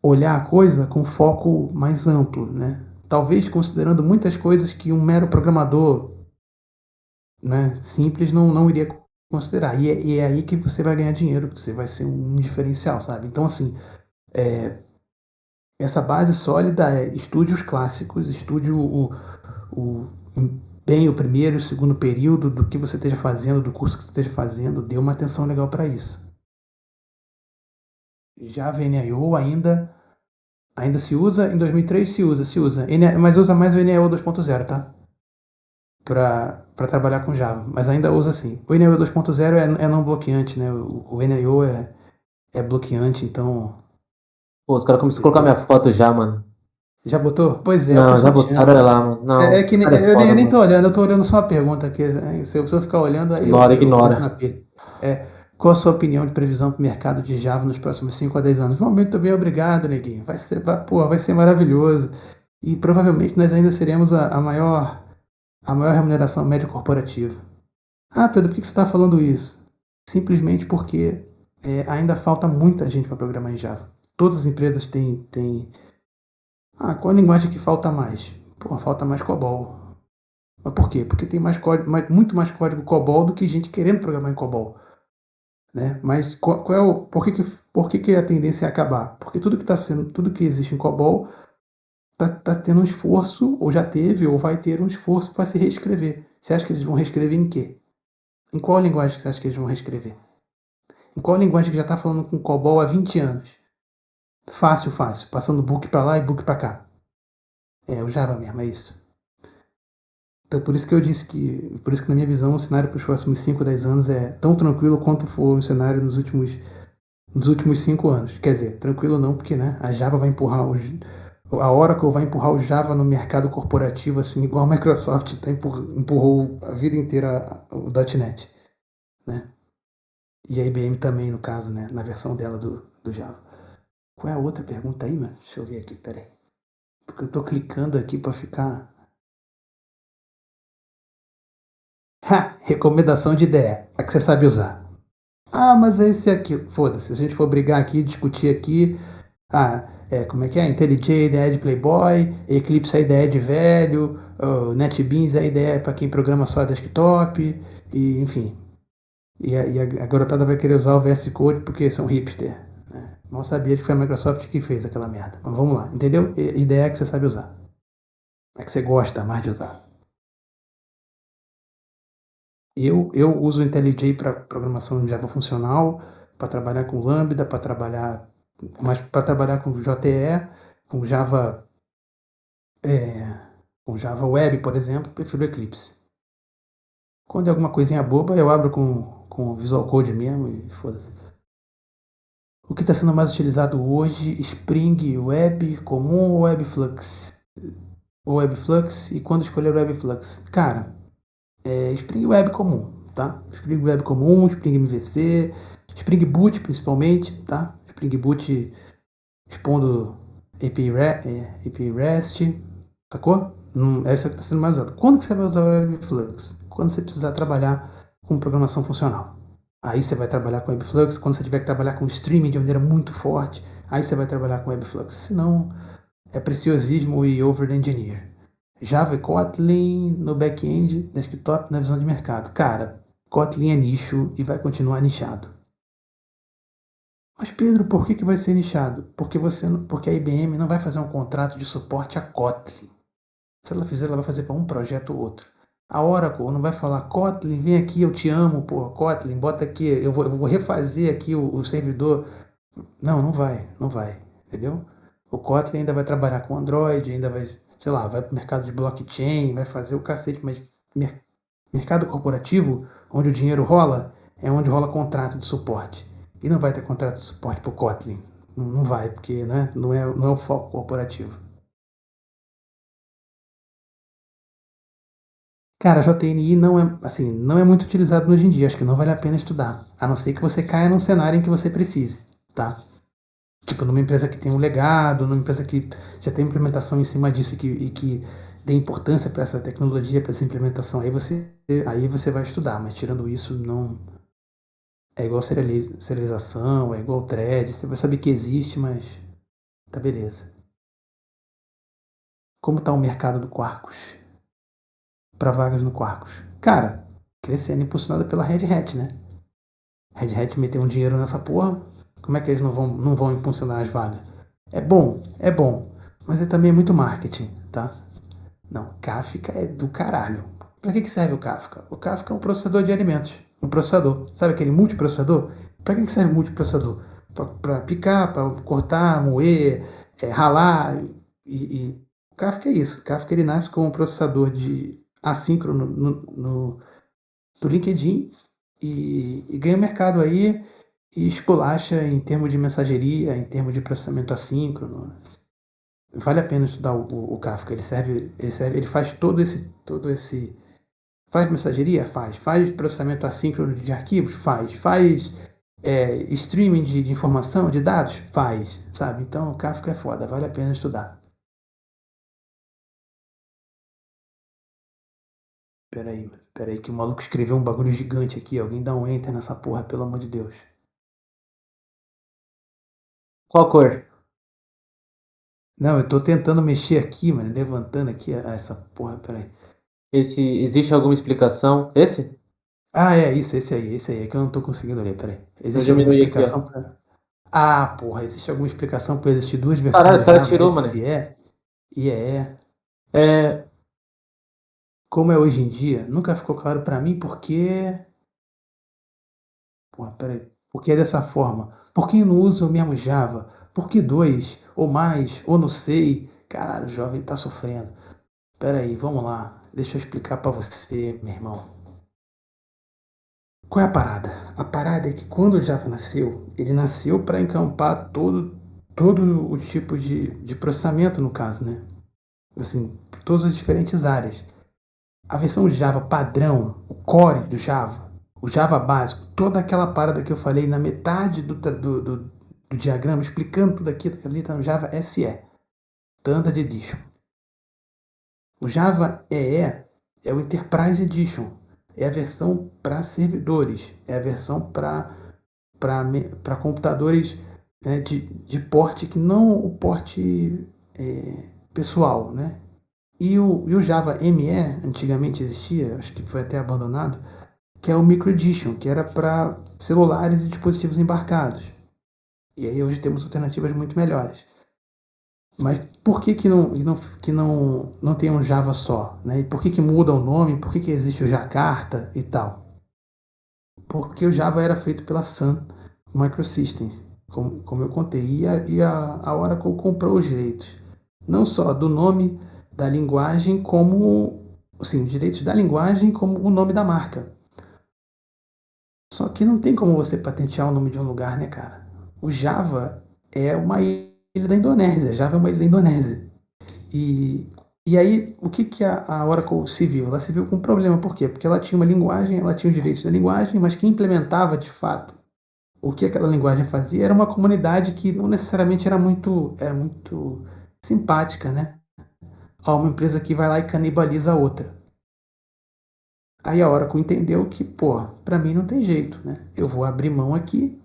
S1: olhar a coisa com foco mais amplo, né? Talvez considerando muitas coisas que um mero programador, né, simples não iria considerar. E é aí que você vai ganhar dinheiro, que você vai ser um diferencial, sabe? Então, assim, essa base sólida estude os clássicos, estude bem o primeiro e o segundo período do que você esteja fazendo, do curso que você esteja fazendo, dê uma atenção legal para isso. Java NIO ainda se usa, em 2003 se usa, mas usa mais o NIO 2.0, tá? Para trabalhar com Java, mas ainda usa assim. O NIO 2.0 é não bloqueante, né? O NIO é bloqueante, então...
S2: Pô, os caras começaram a colocar minha foto já, mano.
S1: Já botou? Pois é, o
S2: Não, já
S1: pessoal te
S2: botaram
S1: ama.
S2: lá, mano. Não,
S1: É que
S2: cara é
S1: eu
S2: foda,
S1: nem tô
S2: mano.
S1: olhando, eu tô olhando só uma pergunta aqui. Se eu ficar olhando, aí eu entro na
S2: Ignora.
S1: pilha. Qual a sua opinião de previsão para o mercado de Java nos próximos 5 a 10 anos? Muito bem, obrigado, neguinho. Vai ser maravilhoso. E provavelmente nós ainda seremos a maior remuneração média corporativa. Pedro, por que você está falando isso? Simplesmente porque ainda falta muita gente para programar em Java. Todas as empresas têm. Qual a linguagem que falta mais? Falta mais COBOL. Mas por quê? Porque tem muito mais código COBOL do que gente querendo programar em COBOL. Né? Mas por que a tendência é acabar? Porque tudo que existe em COBOL tá tendo um esforço, ou já teve, ou vai ter um esforço para se reescrever. Você acha que eles vão reescrever em quê? Em qual linguagem você acha que eles vão reescrever? Em qual linguagem que já está falando com COBOL há 20 anos? Fácil, passando book para lá e book para cá. O Java mesmo, é isso. Então por isso que na minha visão o cenário para os próximos 5, 10 anos é tão tranquilo quanto foi o cenário nos últimos 5 anos. Quer dizer, tranquilo não, porque né, a Java vai empurrar a Oracle vai empurrar o Java no mercado corporativo, assim, igual a Microsoft empurrou a vida inteira o .NET, né? E a IBM também, no caso, né, na versão dela do Java. Qual é a outra pergunta aí, mano? Deixa eu ver aqui, peraí. Porque eu tô clicando aqui para ficar... Ha! Recomendação de ideia. A que você sabe usar. Ah, mas esse aqui. Foda-se. Se a gente for brigar aqui, discutir aqui. Como é que é? IntelliJ a ideia de Playboy, Eclipse a ideia de velho, NetBeans a ideia para quem programa só desktop, e enfim. E a garotada vai querer usar o VS Code porque são hipster. Né? Mal sabia que foi a Microsoft que fez aquela merda. Mas vamos lá, entendeu? Ideia é que você sabe usar. É que você gosta mais de usar. Eu uso o IntelliJ para programação Java funcional, para trabalhar com Lambda, para trabalhar com JTE, com Java, com Java Web, por exemplo, prefiro Eclipse. Quando é alguma coisinha boba, eu abro com Visual Code mesmo e foda-se. O que está sendo mais utilizado hoje, Spring Web comum ou Webflux? Ou Webflux, e quando escolher Webflux? Cara, Spring Web comum, tá? Spring Web comum, Spring MVC, Spring Boot principalmente, tá? Spring Boot expondo API REST, sacou? Essa que está sendo mais usada. Quando que você vai usar o Webflux? Quando você precisar trabalhar com programação funcional. Aí você vai trabalhar com Webflux. Quando você tiver que trabalhar com streaming de maneira muito forte, aí você vai trabalhar com Webflux. Senão, é preciosismo e over-engineer. Java e Kotlin no back-end, desktop, na visão de mercado. Cara, Kotlin é nicho e vai continuar nichado. Mas Pedro, por que vai ser nichado? Porque a IBM não vai fazer um contrato de suporte a Kotlin. Se ela fizer, ela vai fazer para um projeto ou outro. A Oracle não vai falar, Kotlin, vem aqui, eu te amo, porra, Kotlin, bota aqui, eu vou refazer aqui o servidor. Não vai, entendeu? O Kotlin ainda vai trabalhar com Android, ainda vai, sei lá, vai para o mercado de blockchain, vai fazer o cacete, mas mercado corporativo, onde o dinheiro rola, é onde rola contrato de suporte. E não vai ter contrato de suporte para o Kotlin. Não vai, porque né, não é o foco corporativo. Cara, JNI não é muito utilizado hoje em dia, acho que não vale a pena estudar, a não ser que você caia num cenário em que você precise, tá? Tipo, numa empresa que tem um legado, numa empresa que já tem implementação em cima disso e que dê importância para essa tecnologia, para essa implementação, aí você vai estudar, mas tirando isso, não. É igual serialização, é igual thread, você vai saber que existe, mas tá beleza. Como tá o mercado do Quarkus? Para vagas no Quarkus? Cara, crescendo, impulsionado pela Red Hat, né? Red Hat meteu um dinheiro nessa porra, como é que eles não vão impulsionar as vagas? É bom, mas também é muito marketing, tá? Não, Kafka é do caralho. Pra que serve o Kafka? O Kafka é um processador de alimentos, um processador. Sabe aquele multiprocessador? Pra que serve o multiprocessador? Pra picar, pra cortar, moer, ralar. O Kafka é isso. O Kafka ele nasce como um processador de assíncrono do LinkedIn e ganha mercado aí e esculacha em termos de mensageria, em termos de processamento assíncrono. Vale a pena estudar o Kafka. Ele faz todo esse. Faz mensageria? Faz processamento assíncrono de arquivos? Faz streaming de informação, de dados? Faz, sabe? Então o Kafka é foda, vale a pena estudar. Peraí que o maluco escreveu um bagulho gigante aqui. Alguém dá um enter nessa porra, pelo amor de Deus.
S2: Qual cor?
S1: Não, eu tô tentando mexer aqui, mano, levantando aqui essa porra, peraí.
S2: Existe alguma explicação? Esse?
S1: Ah, é isso, esse aí, é que eu não tô conseguindo ler, peraí. Existe
S2: Eu
S1: alguma
S2: diminui aqui,
S1: explicação pra. Ah, porra, existe alguma explicação pra existir duas versões
S2: Caralho, os
S1: do
S2: caras
S1: Java,
S2: tirou, mano.
S1: SE e EE?
S2: É.
S1: Como é hoje em dia, nunca ficou claro pra mim porque. Porra, peraí. Porque é dessa forma. Por que não usa o mesmo Java? Por que dois? Ou mais? Ou não sei? Caralho, o jovem tá sofrendo. Peraí, vamos lá. Deixa eu explicar pra você, meu irmão. Qual é a parada? A parada é que quando o Java nasceu, ele nasceu para encampar todo o tipo de processamento, no caso, né? Assim, todas as diferentes áreas. A versão Java padrão, o core do Java, o Java básico, toda aquela parada que eu falei na metade do diagrama, explicando tudo aquilo que ali está no Java SE, Standard Edition. O Java EE é o Enterprise Edition. é a versão para servidores, é a versão para computadores, né, de porte que não o porte pessoal, né? E o Java ME, antigamente existia, acho que foi até abandonado, que é o Micro Edition, que era para celulares e dispositivos embarcados. E aí hoje temos alternativas muito melhores. Mas por que não tem um Java só? Né? E por que muda o nome? Por que existe o Jakarta e tal? Porque o Java era feito pela Sun Microsystems, como eu contei. E a Oracle comprou os direitos. Não só do nome da linguagem, como assim, os direitos da linguagem, como o nome da marca. Só que não tem como você patentear o nome de um lugar, né, cara? O Java é uma ilha da Indonésia. Java é uma ilha da Indonésia. E aí, o que a Oracle se viu? Ela se viu com um problema. Por quê? Porque ela tinha uma linguagem, ela tinha os direitos da linguagem, mas quem implementava, de fato, o que aquela linguagem fazia era uma comunidade que não necessariamente era muito simpática, né? Ó, uma empresa que vai lá e canibaliza a outra. Aí a Oracle entendeu que, pô, para mim não tem jeito, né? Eu vou abrir mão aqui,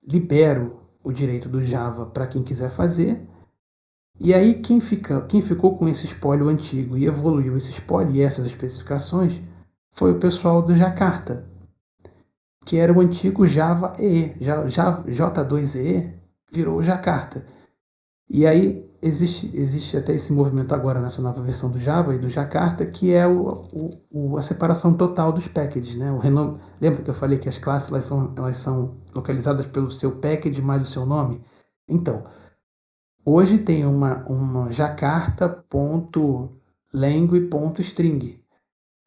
S1: libero o direito do Java para quem quiser fazer. E aí quem ficou com esse espólio antigo e evoluiu esse espólio e essas especificações foi o pessoal do Jakarta, que era o antigo Java EE. J2EE virou o Jakarta. E aí existe até esse movimento agora nessa nova versão do Java e do Jakarta, que é a separação total dos packages, né? Lembra que eu falei que as classes elas são localizadas pelo seu package mais o seu nome? Então, hoje tem uma jakarta.lang.string.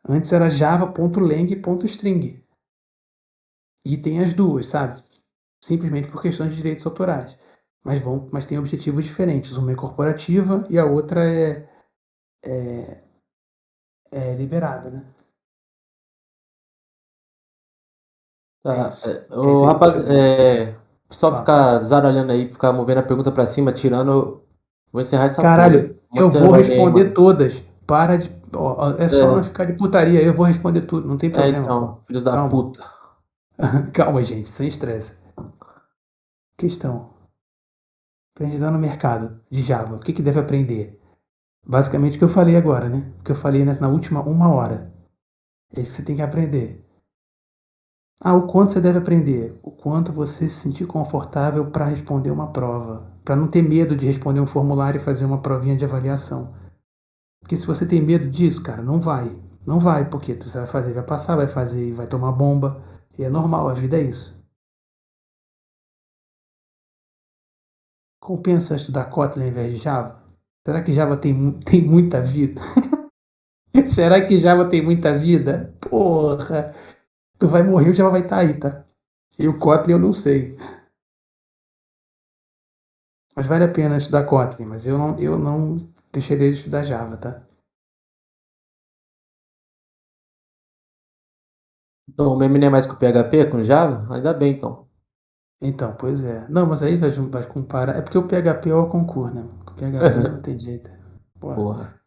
S1: Antes era java.lang.string. E tem as duas, sabe? Simplesmente por questões de direitos autorais. Mas tem objetivos diferentes. Uma é corporativa e a outra é liberada, né?
S2: Tá.
S1: isso.
S2: O rapaz, só
S1: Fala.
S2: ficar zaralhando aí, ficar movendo a pergunta pra cima, tirando, eu vou encerrar essa
S1: Caralho,
S2: porra.
S1: eu
S2: Muito
S1: vou
S2: vai bem,
S1: responder
S2: mano.
S1: todas. Para de. É só não
S2: É,
S1: ficar de putaria. Eu vou responder tudo. Não tem problema, pô.
S2: então, filhos da
S1: Calma.
S2: puta.
S1: Calma, gente. Sem estresse. Questão. Aprendizado no mercado de Java. O que deve aprender? Basicamente o que eu falei agora, né? O que eu falei na última 1 hora. É isso que você tem que aprender. O quanto você deve aprender? O quanto você se sentir confortável para responder uma prova. Para não ter medo de responder um formulário e fazer uma provinha de avaliação. Porque se você tem medo disso, cara, não vai. Não vai, porque você vai fazer, vai passar, vai fazer e vai tomar bomba. E é normal, a vida é isso. Compensa estudar Kotlin ao invés de Java? Será que Java tem muita vida? Será que Java tem muita vida? Porra! Tu vai morrer, o Java vai estar aí, tá? E o Kotlin eu não sei. Mas vale a pena estudar Kotlin, mas eu não deixaria de estudar Java, tá?
S2: Então, o meme não é mais com PHP, com Java? Ainda bem, então.
S1: Então, pois é. Não, mas aí vai comparar. É porque o PHP é o concurso, né? O PHP não tem jeito.
S2: Porra.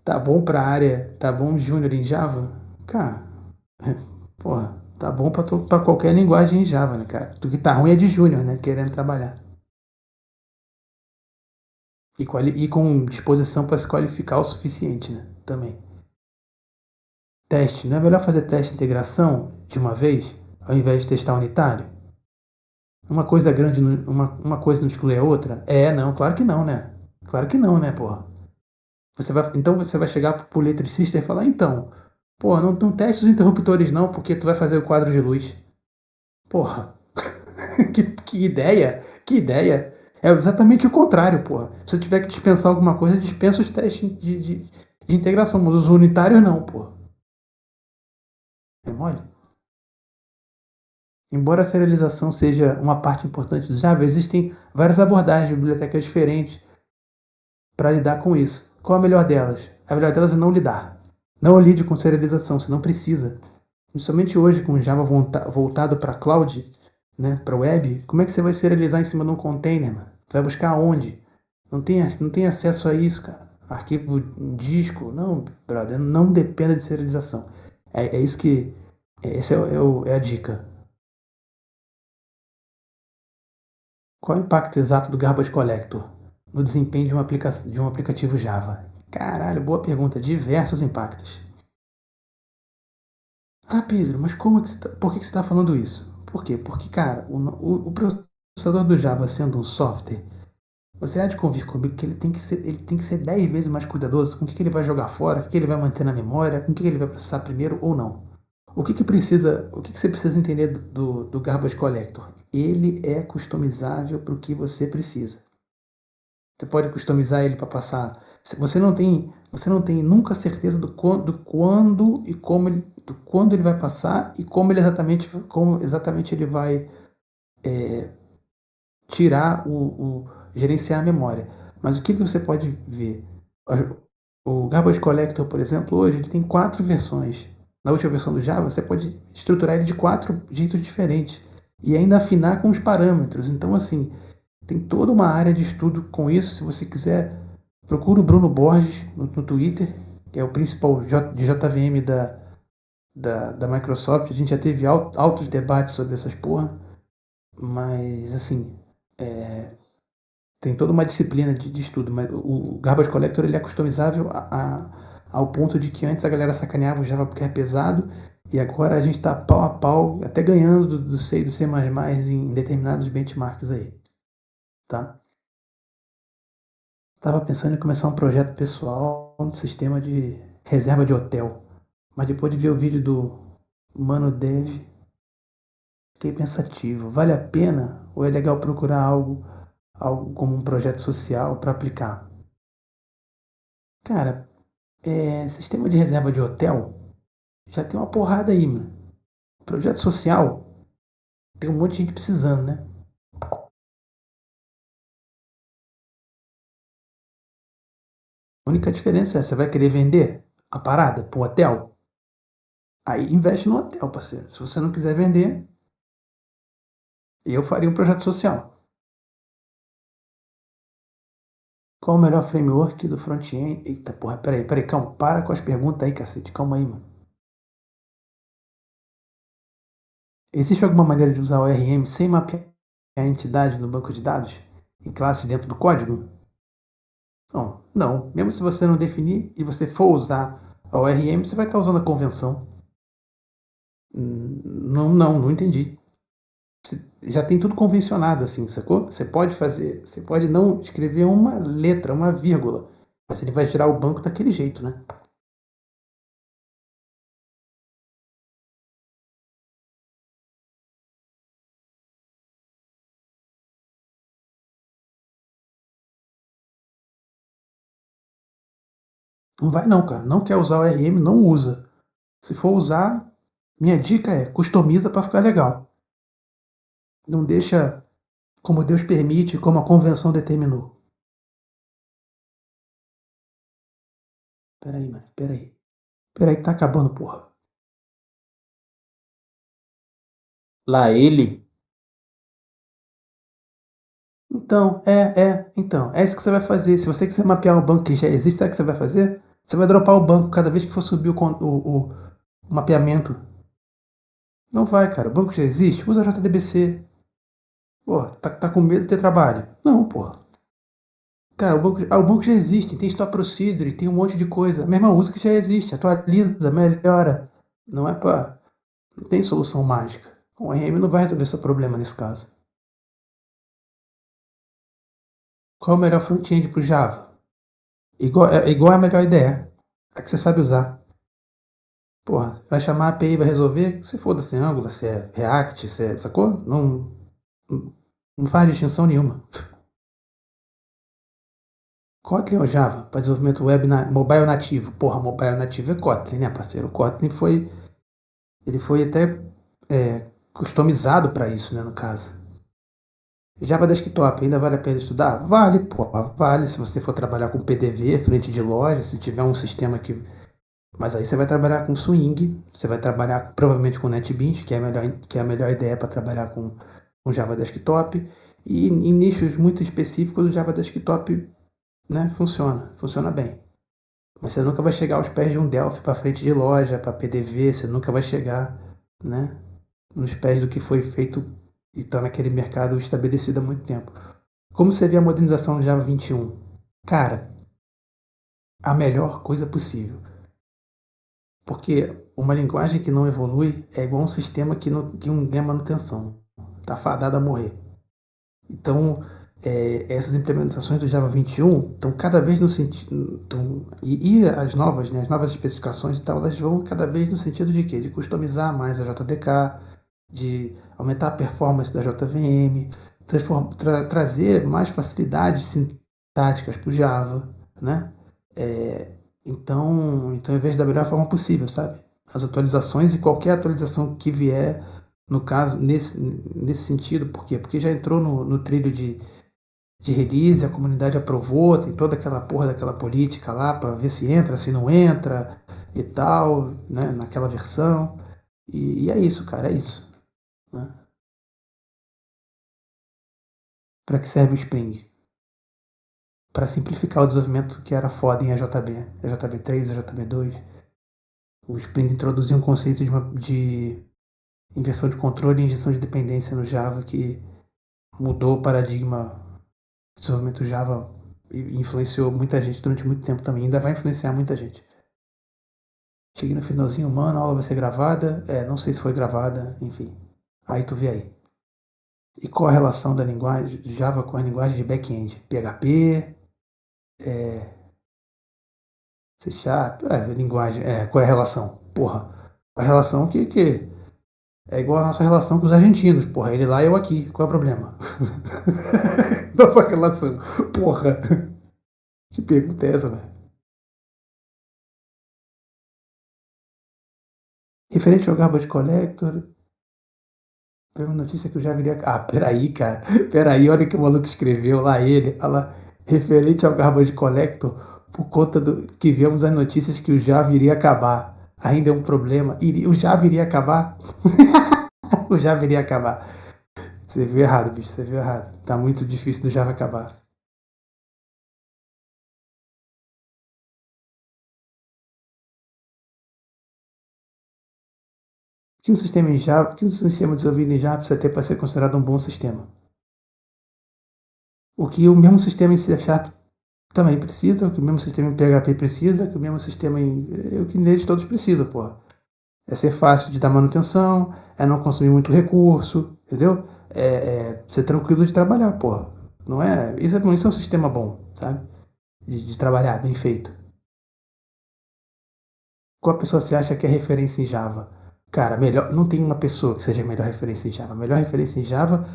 S1: Tá bom pra área, tá bom júnior em Java? Cara, porra, tá bom pra qualquer linguagem em Java, né, cara? O que tá ruim é de júnior, né? Querendo trabalhar. E com disposição para se qualificar o suficiente, né? Também. Teste. Não é melhor fazer teste de integração de uma vez, ao invés de testar unitário? Uma coisa grande, uma coisa não exclui a outra? Não, claro que não, né? Claro que não, né, porra? Então você vai chegar pro eletricista e falar, então, porra, não teste os interruptores não, porque tu vai fazer o quadro de luz. Porra, que ideia, que ideia. É exatamente o contrário, porra. Se você tiver que dispensar alguma coisa, dispensa os testes de integração, mas os unitários não, porra. É mole? Embora a serialização seja uma parte importante do Java, existem várias abordagens de bibliotecas diferentes para lidar com isso. Qual a melhor delas? A melhor delas é não lidar. Não lide com serialização, você não precisa. Principalmente hoje, com o Java voltado para cloud, né, para web, como é que você vai serializar em cima de um container, mano? Vai buscar onde? Não tem acesso a isso, cara. Arquivo disco, não, brother, não dependa de serialização. É isso que. Essa é a dica. Qual é o impacto exato do Garbage Collector no desempenho de um aplicativo Java? Caralho, boa pergunta. Diversos impactos. Ah, Pedro, mas por que você está falando isso? Por quê? Porque, cara, o processador do Java sendo um software, você há de convir comigo que ele tem que ser 10 vezes mais cuidadoso com o que ele vai jogar fora, o que ele vai manter na memória, com o que ele vai processar primeiro ou não. O que você precisa entender do Garbage Collector? Ele é customizável para o que você precisa. Você pode customizar ele para passar. Você não tem nunca certeza do quando e como do quando ele vai passar e como exatamente ele vai tirar gerenciar a memória. Mas o que você pode ver? O Garbage Collector, por exemplo, hoje ele tem 4 versões. Na última versão do Java, você pode estruturar ele de 4 jeitos diferentes e ainda afinar com os parâmetros. Então, assim, tem toda uma área de estudo com isso. Se você quiser, procura o Bruno Borges no Twitter, que é o principal de JVM da Microsoft. A gente já teve altos debates sobre essas porra, mas, assim, tem toda uma disciplina de estudo. Mas o Garbage Collector ele é customizável ao ponto de que antes a galera sacaneava o Java porque é pesado, e agora a gente está pau a pau, até ganhando do C e do C++ em determinados benchmarks aí. Tá? Tava pensando em começar um projeto pessoal no sistema de reserva de hotel, mas depois de ver o vídeo do Mano Dev, fiquei pensativo. Vale a pena ou é legal procurar algo como um projeto social para aplicar? Cara, sistema de reserva de hotel já tem uma porrada aí, mano. Projeto social tem um monte de gente precisando, né? A única diferença é, você vai querer vender a parada pro hotel? Aí investe no hotel, parceiro. Se você não quiser vender, eu faria um projeto social. Qual o melhor framework do front-end? Eita porra, peraí, calma. Para com as perguntas aí, cacete. Calma aí, mano. Existe alguma maneira de usar o ORM sem mapear a entidade no banco de dados? Em classes dentro do código? Não. Mesmo se você não definir e você for usar a ORM, você vai estar usando a convenção. Não entendi. Já tem tudo convencionado assim, sacou? Você pode não escrever uma letra, uma vírgula, mas ele vai gerar o banco daquele jeito, né? Não vai não, cara. Não quer usar o ORM, não usa. Se for usar, minha dica é customiza para ficar legal. Não deixa como Deus permite, como a convenção determinou. Peraí, mano, peraí. Peraí que tá acabando, porra.
S2: Lá ele.
S1: Então, é isso que você vai fazer. Se você quiser mapear um banco que já existe, sabe o que você vai fazer? Você vai dropar o banco cada vez que for subir o mapeamento. Não vai, cara. O banco já existe. Usa JDBC. Pô, tá com medo de ter trabalho? Não, porra. Cara, o banco já existe. Tem Stop Procedure, tem um monte de coisa. A mesma usa que já existe. Atualiza, melhora. Não é pra... Não tem solução mágica. O RM não vai resolver seu problema nesse caso. Qual é o melhor front-end pro Java? Igual a melhor ideia. A que você sabe usar. Porra, vai chamar a API e vai resolver? Se foda se é Angular, se é React, se é... Sacou? Não faz distinção nenhuma. Kotlin ou Java para desenvolvimento mobile nativo? Porra, mobile nativo é Kotlin, né, parceiro? O Kotlin ele foi até customizado para isso, né, no caso. Java Desktop, ainda vale a pena estudar? Vale, porra, vale. Se você for trabalhar com PDV, frente de loja, se tiver um sistema que... Mas aí você vai trabalhar com Swing, você vai trabalhar provavelmente com NetBeans, que é a melhor ideia para trabalhar com Java Desktop. E em nichos muito específicos, o Java Desktop, né, funciona bem. Mas você nunca vai chegar aos pés de um Delphi para frente de loja, para PDV, você nunca vai chegar, né, nos pés do que foi feito e está naquele mercado estabelecido há muito tempo. Como você vê a modernização do Java 21? Cara, a melhor coisa possível. Porque uma linguagem que não evolui é igual um sistema que não ganha manutenção. Está fadado a morrer. Então, essas implementações do Java 21 estão cada vez no sentido. E as novas, né, as novas especificações e tal, elas vão cada vez no sentido de quê? De customizar mais a JDK, de aumentar a performance da JVM, trazer mais facilidades sintáticas para o Java, né? Então, em vez da melhor forma possível, sabe? As atualizações e qualquer atualização que vier, no caso, nesse sentido, por quê? Porque já entrou no trilho de release, a comunidade aprovou, tem toda aquela porra daquela política lá para ver se entra, se não entra e tal, né? Naquela versão. E é isso, cara, é isso. Né? Para que serve o Spring? Para simplificar o desenvolvimento que era foda em AJB, AJB3, AJB2. O Spring introduziu um conceito de inversão de controle e injeção de dependência no Java que mudou o paradigma do desenvolvimento Java e influenciou muita gente durante muito tempo também. Ainda vai influenciar muita gente. Cheguei no finalzinho, mano, a aula vai ser gravada. Não sei se foi gravada, enfim. Aí tu vê aí. E qual a relação da linguagem de Java com a linguagem de back-end? PHP, C Sharp, linguagem, qual é a relação? Porra, a relação que é igual a nossa relação com os argentinos, porra, ele lá e eu aqui, qual é o problema? Nossa relação, porra, que pergunta é essa, velho? Referente ao Garbage Collector, foi uma notícia que eu já viria... Ah, peraí, cara, peraí, olha o que o maluco escreveu lá, olha lá, referente ao Garbage Collector, por conta do que vemos as notícias que o Java iria acabar. Ainda é um problema. O Java iria acabar? O Java iria acabar. Você viu errado, bicho. Você viu errado. Tá muito difícil do Java acabar. Que um sistema em Java, que um sistema desenvolvido em Java precisa ter para ser considerado um bom sistema? O que o mesmo sistema em C Sharp também precisa, o que o mesmo sistema em PHP precisa, o que o mesmo sistema o que neles todos precisam, porra. É ser fácil de dar manutenção, é não consumir muito recurso, entendeu? É ser tranquilo de trabalhar, porra. Não é? Isso é um sistema bom, sabe? De trabalhar, bem feito. Qual pessoa você acha que é referência em Java? Cara, melhor, não tem uma pessoa que seja a melhor referência em Java. A melhor referência em Java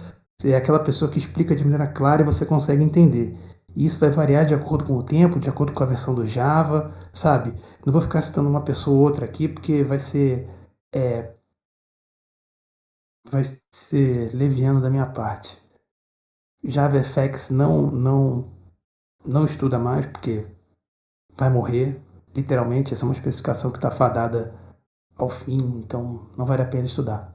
S1: é aquela pessoa que explica de maneira clara e você consegue entender. E isso vai variar de acordo com o tempo, de acordo com a versão do Java, sabe? Não vou ficar citando uma pessoa ou outra aqui, porque vai ser leviano da minha parte. JavaFX não estuda mais, porque vai morrer. Literalmente, essa é uma especificação que está fadada ao fim, então não vale a pena estudar.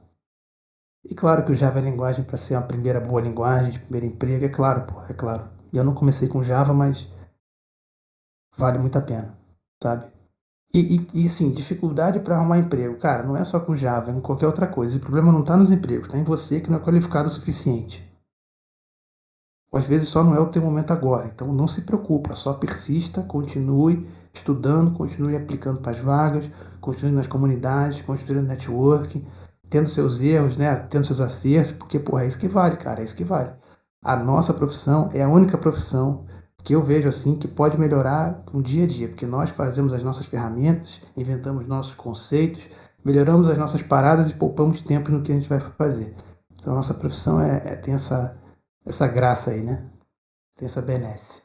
S1: E claro que o Java é linguagem para ser uma primeira boa linguagem, de primeiro emprego, é claro, pô, é claro. E eu não comecei com Java, mas vale muito a pena, sabe? E sim, dificuldade para arrumar emprego. Cara, não é só com Java, é com qualquer outra coisa. O problema não está nos empregos, está em você que não é qualificado o suficiente. Ou às vezes só não é o teu momento agora. Então não se preocupa, só persista, continue estudando, continue aplicando para as vagas, continue nas comunidades, continue no networking, tendo seus erros, né, tendo seus acertos, porque porra, é isso que vale, cara, é isso que vale. A nossa profissão é a única profissão que eu vejo assim que pode melhorar no dia a dia, porque nós fazemos as nossas ferramentas, inventamos nossos conceitos, melhoramos as nossas paradas e poupamos tempo no que a gente vai fazer. Então a nossa profissão tem essa graça aí, né? Tem essa benesse.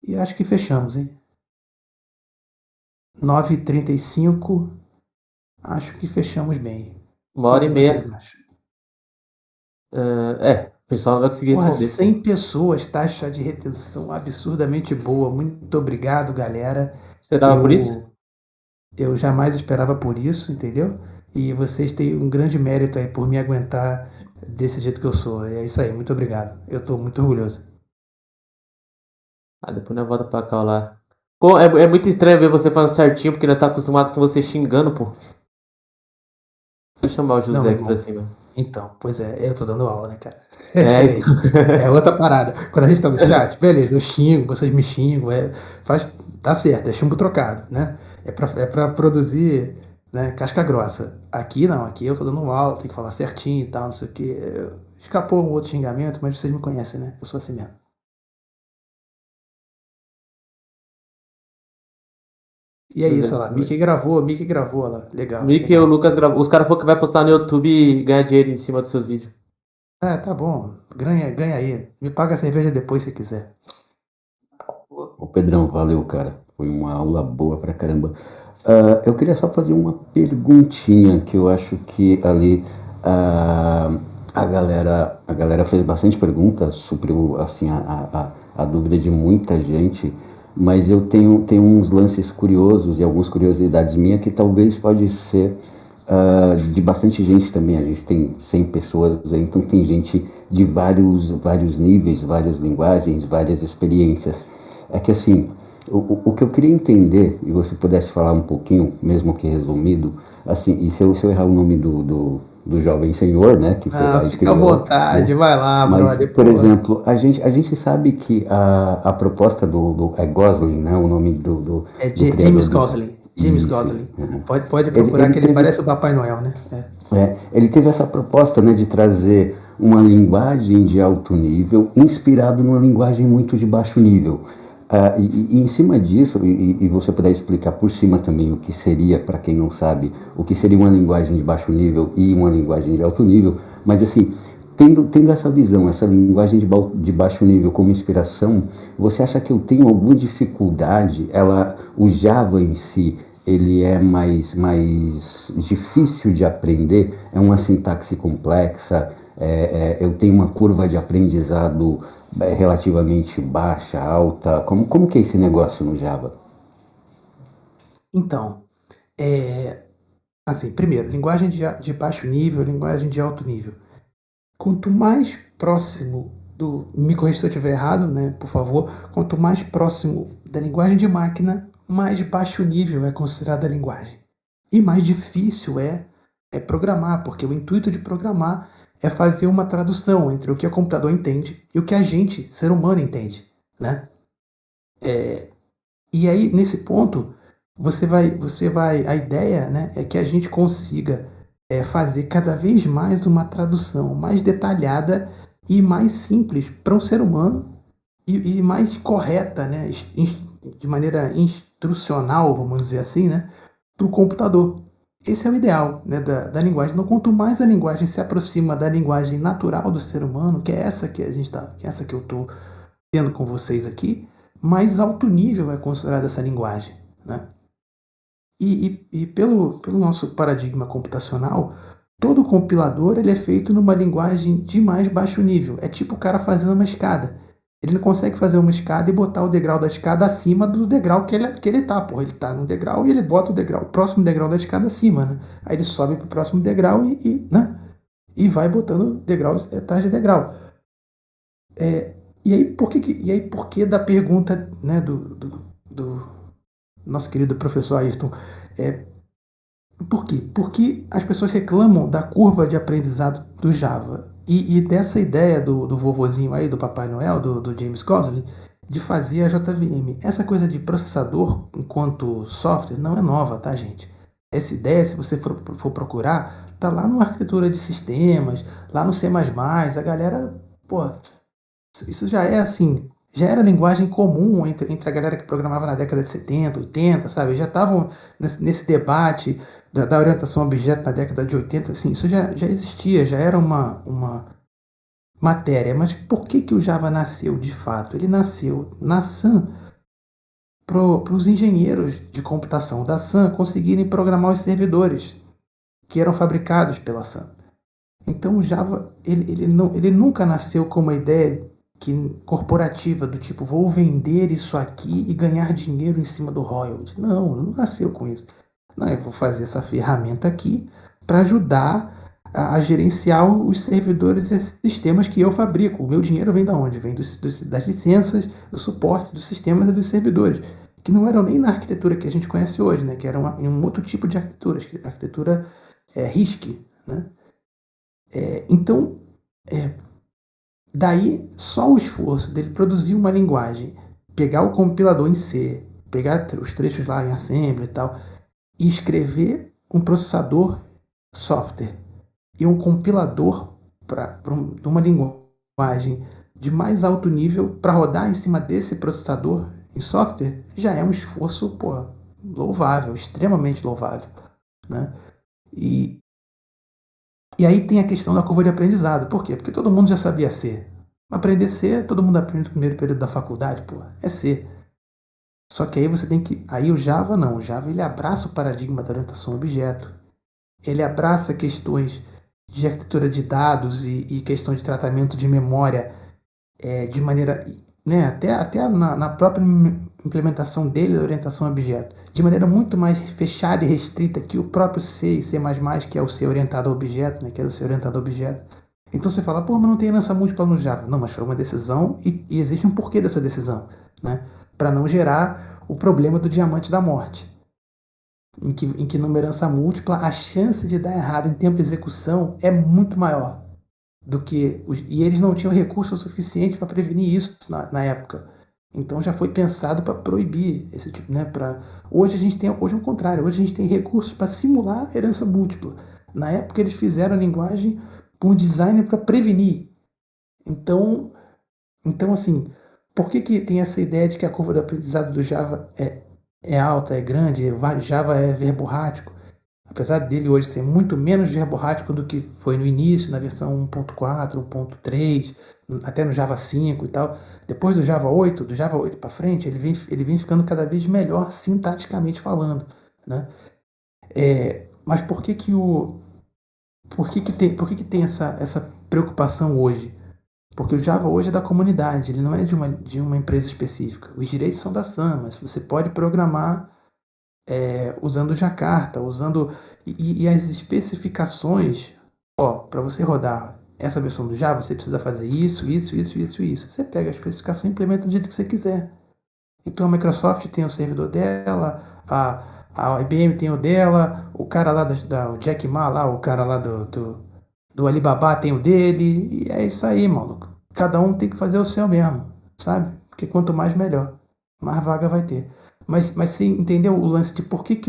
S1: E acho que fechamos, hein? 9h35, acho que fechamos bem.
S2: Uma hora e
S1: O que
S2: meia.
S1: vocês acham?
S2: O pessoal não vai conseguir
S1: Porra,
S2: responder.
S1: 100 pessoas, taxa de retenção absurdamente boa. Muito obrigado, galera.
S2: Esperava por isso?
S1: Eu jamais esperava por isso, entendeu? E vocês têm um grande mérito aí por me aguentar desse jeito que eu sou. É isso aí, muito obrigado. Eu tô muito orgulhoso.
S2: Depois nós volta pra cá lá. Pô, é muito estranho ver você falando certinho, porque nós tá acostumado com você xingando, pô. Deixa eu chamar o
S1: Não,
S2: José
S1: meu
S2: aqui pra
S1: irmão.
S2: cima.
S1: Então, pois é, eu tô dando aula, né, cara? É
S2: É, então.
S1: diferente. É outra parada. Quando a gente tá no chat, beleza, eu xingo, vocês me xingam, tá certo, é chumbo trocado, né? É pra produzir, né, casca grossa. Aqui não, aqui eu tô dando aula, tem que falar certinho e tal, não sei o quê. Escapou um outro xingamento, mas vocês me conhecem, né? Eu sou assim mesmo. E é
S2: José
S1: isso, olha lá.
S2: Silva.
S1: Mickey gravou, olha lá. Legal,
S2: Mickey e o
S1: legal.
S2: Lucas gravou. Os caras falaram que vai postar no YouTube e ganhar dinheiro em cima dos seus vídeos.
S1: Ah, tá bom. Ganha, ganha aí. Me paga a cerveja depois se quiser.
S3: Ô Pedrão, valeu, cara. Foi uma aula boa pra caramba. Eu queria só fazer uma perguntinha que eu acho que ali ah, a galera fez bastante perguntas, supriu assim a dúvida de muita gente, mas eu tenho uns lances curiosos e algumas curiosidades minhas que talvez pode ser de bastante gente também. A gente tem 100 pessoas, então tem gente de vários níveis, várias linguagens, várias experiências. É que assim, o que eu queria entender, e você pudesse falar um pouquinho, mesmo que resumido, assim, e se eu errar o nome do jovem senhor, né, que foi
S1: Ah,
S3: lá e
S1: fica à
S3: criou, né?
S1: vontade, vai lá,
S3: Mas,
S1: brother,
S3: por
S1: porra.
S3: exemplo, a gente sabe que a proposta é Gosling, né, o nome
S1: É
S3: do criador
S1: James
S3: do
S1: Gosling. James
S3: isso.
S1: Gosling.
S3: Uhum.
S1: Pode
S3: Ele,
S1: procurar
S3: ele
S1: que ele
S3: teve,
S1: parece o Papai Noel, né?
S3: ele teve essa proposta, né, de trazer uma linguagem de alto nível inspirado numa linguagem muito de baixo nível. E em cima disso, e você puder explicar por cima também o que seria, para quem não sabe, o que seria uma linguagem de baixo nível e uma linguagem de alto nível, mas assim, tendo essa visão, essa linguagem de baixo nível como inspiração, você acha que eu tenho alguma dificuldade? O Java em si, ele é mais difícil de aprender? É uma sintaxe complexa? Eu tenho uma curva de aprendizado relativamente baixa, alta? Como que é esse negócio no Java?
S1: Então, assim, primeiro, linguagem de baixo nível, linguagem de alto nível. Quanto mais próximo me corrija se eu estiver errado, né, por favor. Quanto mais próximo da linguagem de máquina, mais baixo nível é considerada a linguagem. E mais difícil é programar, porque o intuito de programar é fazer uma tradução entre o que o computador entende e o que a gente, ser humano, entende, né? E aí, nesse ponto, a ideia, né, é que a gente consiga fazer cada vez mais uma tradução mais detalhada e mais simples para um ser humano e mais correta, né, de maneira instrucional, vamos dizer assim, né, para o computador. Esse é o ideal, né, da linguagem. Então, quanto mais a linguagem se aproxima da linguagem natural do ser humano, que é essa que a gente tá, que é essa que eu estou tendo com vocês aqui, mais alto nível é considerada essa linguagem, né? E pelo nosso paradigma computacional, todo compilador ele é feito numa linguagem de mais baixo nível. É tipo o cara fazendo uma escada. Ele não consegue fazer uma escada e botar o degrau da escada acima do degrau que ele tá. Porra, ele tá no degrau e ele bota o próximo degrau da escada acima, né? Aí ele sobe pro próximo degrau né? E vai botando degrau atrás de degrau. Por que da pergunta, né, do nosso querido professor Ayrton? É, por quê? Porque as pessoas reclamam da curva de aprendizado do Java e dessa ideia do vovozinho aí, do Papai Noel, do James Gosling, de fazer a JVM. Essa coisa de processador enquanto software não é nova, tá, gente? Essa ideia, se você for procurar, tá lá no arquitetura de sistemas, lá no C++, a galera, pô, isso já é assim, já era linguagem comum entre a galera que programava na década de 70, 80, sabe? Já estavam nesse debate da orientação a objeto na década de 80, assim, isso já existia, já era uma matéria. Mas por que o Java nasceu de fato? Ele nasceu na Sun para os engenheiros de computação da Sun conseguirem programar os servidores que eram fabricados pela Sun. Então o Java ele nunca nasceu com uma ideia corporativa do tipo vou vender isso aqui e ganhar dinheiro em cima do royalty. Não nasceu com isso. Não, eu vou fazer essa ferramenta aqui para ajudar a gerenciar os servidores e sistemas que eu fabrico. O meu dinheiro vem da onde? Vem das licenças, do suporte dos sistemas e dos servidores. que não eram nem na arquitetura que a gente conhece hoje, né? Que era um outro tipo de arquitetura, arquitetura RISC, né? Então, daí só o esforço dele produzir uma linguagem, pegar o compilador em C, pegar os trechos lá em assembly e tal, e escrever um processador software e um compilador para uma linguagem de mais alto nível para rodar em cima desse processador em software, já é um esforço, louvável, extremamente louvável, né? E aí tem a questão da curva de aprendizado. Por quê? Porque todo mundo já sabia C. Aprender C, todo mundo aprende no primeiro período da faculdade, é C. Só que aí você tem que... Aí o Java não. O Java ele abraça o paradigma da orientação a objeto. Ele abraça questões de arquitetura de dados e questão de tratamento de memória de maneira... Né, até na própria implementação dele da orientação a objeto, de maneira muito mais fechada e restrita que o próprio C e C++, que é o C orientado a objeto, né, que era o C orientado a objeto. Então você fala, mas não tem herança múltipla no Java. Não, mas foi uma decisão e existe um porquê dessa decisão, né? Para não gerar o problema do diamante da morte, em que numa herança múltipla a chance de dar errado em tempo de execução é muito maior do que... E eles não tinham recurso suficiente para prevenir isso na época. Então já foi pensado para proibir esse tipo, né? Hoje é o contrário. Hoje a gente tem recursos para simular herança múltipla. Na época eles fizeram a linguagem com um design para prevenir. Então assim, por que tem essa ideia de que a curva de aprendizado do Java é alta, é grande, Java é verborrático? Apesar dele hoje ser muito menos verborrático do que foi no início, na versão 1.4, 1.3, até no Java 5 e tal. Depois do Java 8 para frente, ele vem ficando cada vez melhor sintaticamente falando, né? Mas por que tem essa preocupação hoje? Porque o Java hoje é da comunidade, ele não é de uma empresa específica. Os direitos são da Sun, mas você pode programar usando Jakarta, e as especificações, para você rodar essa versão do Java, você precisa fazer isso. Você pega a especificação e implementa do jeito que você quiser. Então a Microsoft tem o servidor dela, a IBM tem o dela, o cara lá o Jack Ma, lá, o cara lá do Alibaba tem o dele, e é isso aí, maluco. Cada um tem que fazer o seu mesmo, sabe? Porque quanto mais, melhor. Mais vaga vai ter. Mas você entendeu o lance de por que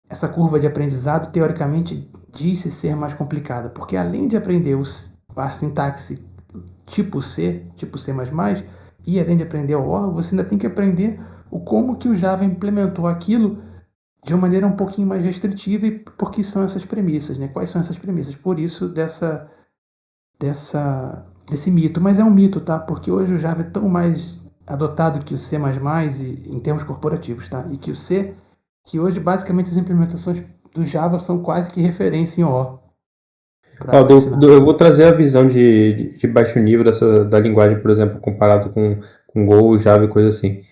S1: essa curva de aprendizado, teoricamente, disse ser mais complicada? Porque além de aprender a sintaxe tipo C, e além de aprender o OR, você ainda tem que aprender como que o Java implementou aquilo de uma maneira um pouquinho mais restritiva, e por que são essas premissas, né? Quais são essas premissas? Por isso desse mito. Mas é um mito, tá? Porque hoje o Java é tão mais adotado que o C++ em termos corporativos, tá? E que o C, que hoje basicamente as implementações do Java são quase que referência em OR.
S4: Eu vou trazer a visão de baixo nível da linguagem, por exemplo, comparado com Go, Java e coisa assim.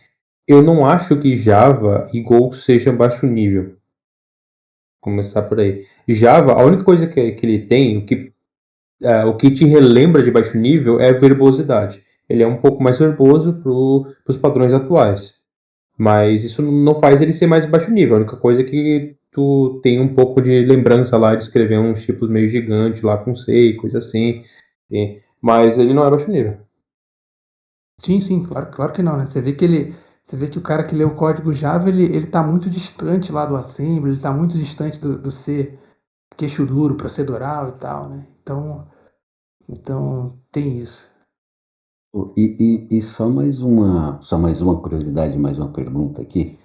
S4: Eu não acho que Java e Go sejam baixo nível. Vou começar por aí. Java, a única coisa que ele tem, o que te relembra de baixo nível é a verbosidade. Ele é um pouco mais verboso para os padrões atuais. Mas isso não faz ele ser mais baixo nível. A única coisa é que tu tem um pouco de lembrança lá de escrever uns tipos meio gigantes lá com C e coisa assim. Mas ele não é baixo nível.
S1: Sim, claro que não, né? Você vê que o cara que lê o código Java, ele tá muito distante lá do assembly, ele tá muito distante do C, queixo duro, procedural e tal, né? Então tem isso.
S3: E só mais uma curiosidade, mais uma pergunta aqui.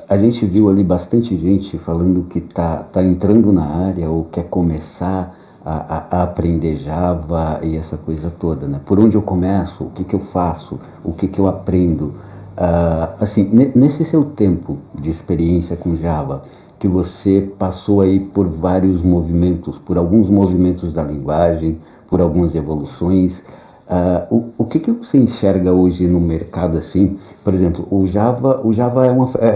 S3: A gente viu ali bastante gente falando que tá entrando na área ou quer começar a aprender Java e essa coisa toda, né? Por onde eu começo? O que eu faço? O que eu aprendo? Assim, nesse seu tempo de experiência com Java, que você passou aí por vários movimentos, por alguns movimentos da linguagem, por algumas evoluções, o que você enxerga hoje no mercado assim? Por exemplo, o Java é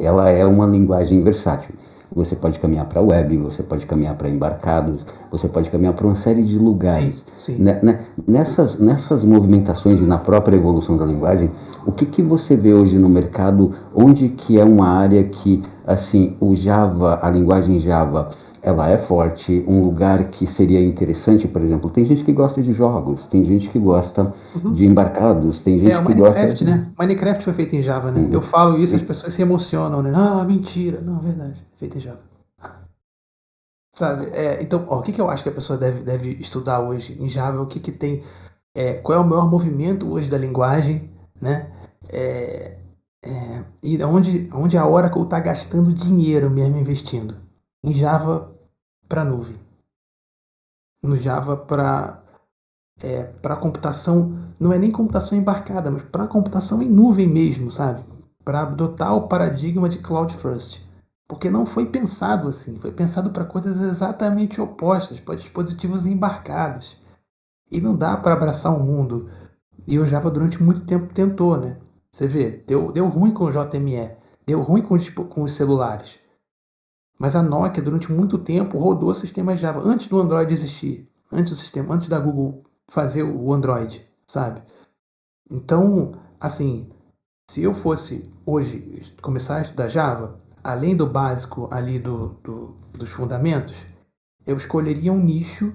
S3: ela é uma linguagem versátil. você pode caminhar para web, você pode caminhar para embarcados, você pode caminhar para uma série de lugares.
S1: Sim.
S3: Nessas movimentações e na própria evolução da linguagem, o que você vê hoje no mercado, onde que é uma área que, assim, o Java, a linguagem Java, ela é forte, um lugar que seria interessante, por exemplo, tem gente que gosta de jogos, tem gente que gosta de embarcados, tem gente que gosta...
S1: Minecraft, né? Minecraft foi feito em Java, né? Eu falo isso, as pessoas se emocionam, né? Ah, mentira. Não, é verdade. Feito em Java. Sabe? Então, o que eu acho que a pessoa deve estudar hoje em Java? O que tem... qual é o maior movimento hoje da linguagem, né? E onde a Oracle está gastando dinheiro mesmo investindo. Em Java para nuvem. No Java para computação, não é nem computação embarcada, mas para computação em nuvem mesmo, sabe? Para adotar o paradigma de Cloud First. Porque não foi pensado assim, foi pensado para coisas exatamente opostas, para dispositivos embarcados. E não dá para abraçar o mundo. E o Java durante muito tempo tentou, né? Você vê, deu ruim com o JME, deu ruim com os celulares. Mas a Nokia durante muito tempo rodou sistemas Java antes do Android existir, antes da Google fazer o Android, sabe? Então, assim, se eu fosse hoje começar a estudar Java, além do básico ali dos fundamentos, eu escolheria um nicho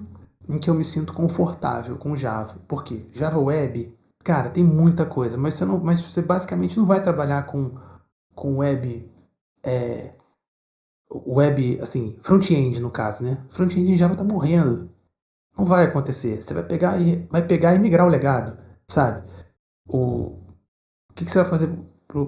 S1: em que eu me sinto confortável com Java. Por quê? Java Web, cara, tem muita coisa, mas você basicamente não vai trabalhar com web, assim, front-end no caso, né? Front-end em Java tá morrendo. Não vai acontecer. Você vai pegar e migrar o legado, sabe? O que você vai fazer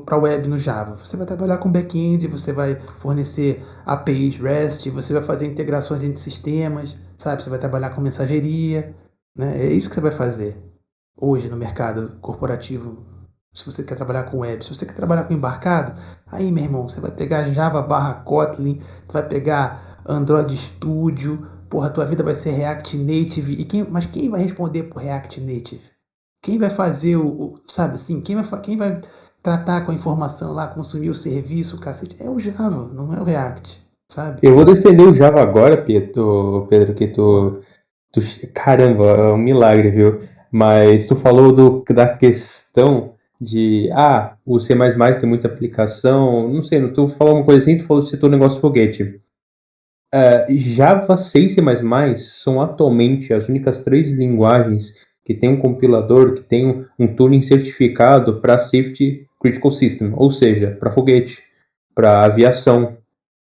S1: para a web no Java? Você vai trabalhar com back-end, você vai fornecer APIs REST, você vai fazer integrações entre sistemas, sabe? Você vai trabalhar com mensageria, né? É isso que você vai fazer hoje no mercado corporativo. Se você quer trabalhar com web, se você quer trabalhar com embarcado, aí, meu irmão, você vai pegar Java/Kotlin, você vai pegar Android Studio, porra, tua vida vai ser React Native. Mas quem vai responder por React Native? Quem vai fazer sabe assim, quem vai tratar com a informação lá, consumir o serviço, o cacete, é o Java, não é o React, sabe?
S4: Eu vou defender o Java agora, Pedro, que tu caramba, é um milagre, viu? Mas tu falou da questão de, o C++ tem muita aplicação, não sei, tu falou uma coisa assim, citou um negócio de foguete. Java 6 e C++ são atualmente as únicas 3 linguagens que tem um compilador, que tem um tooling certificado para Safety Critical System, ou seja, para foguete, para aviação,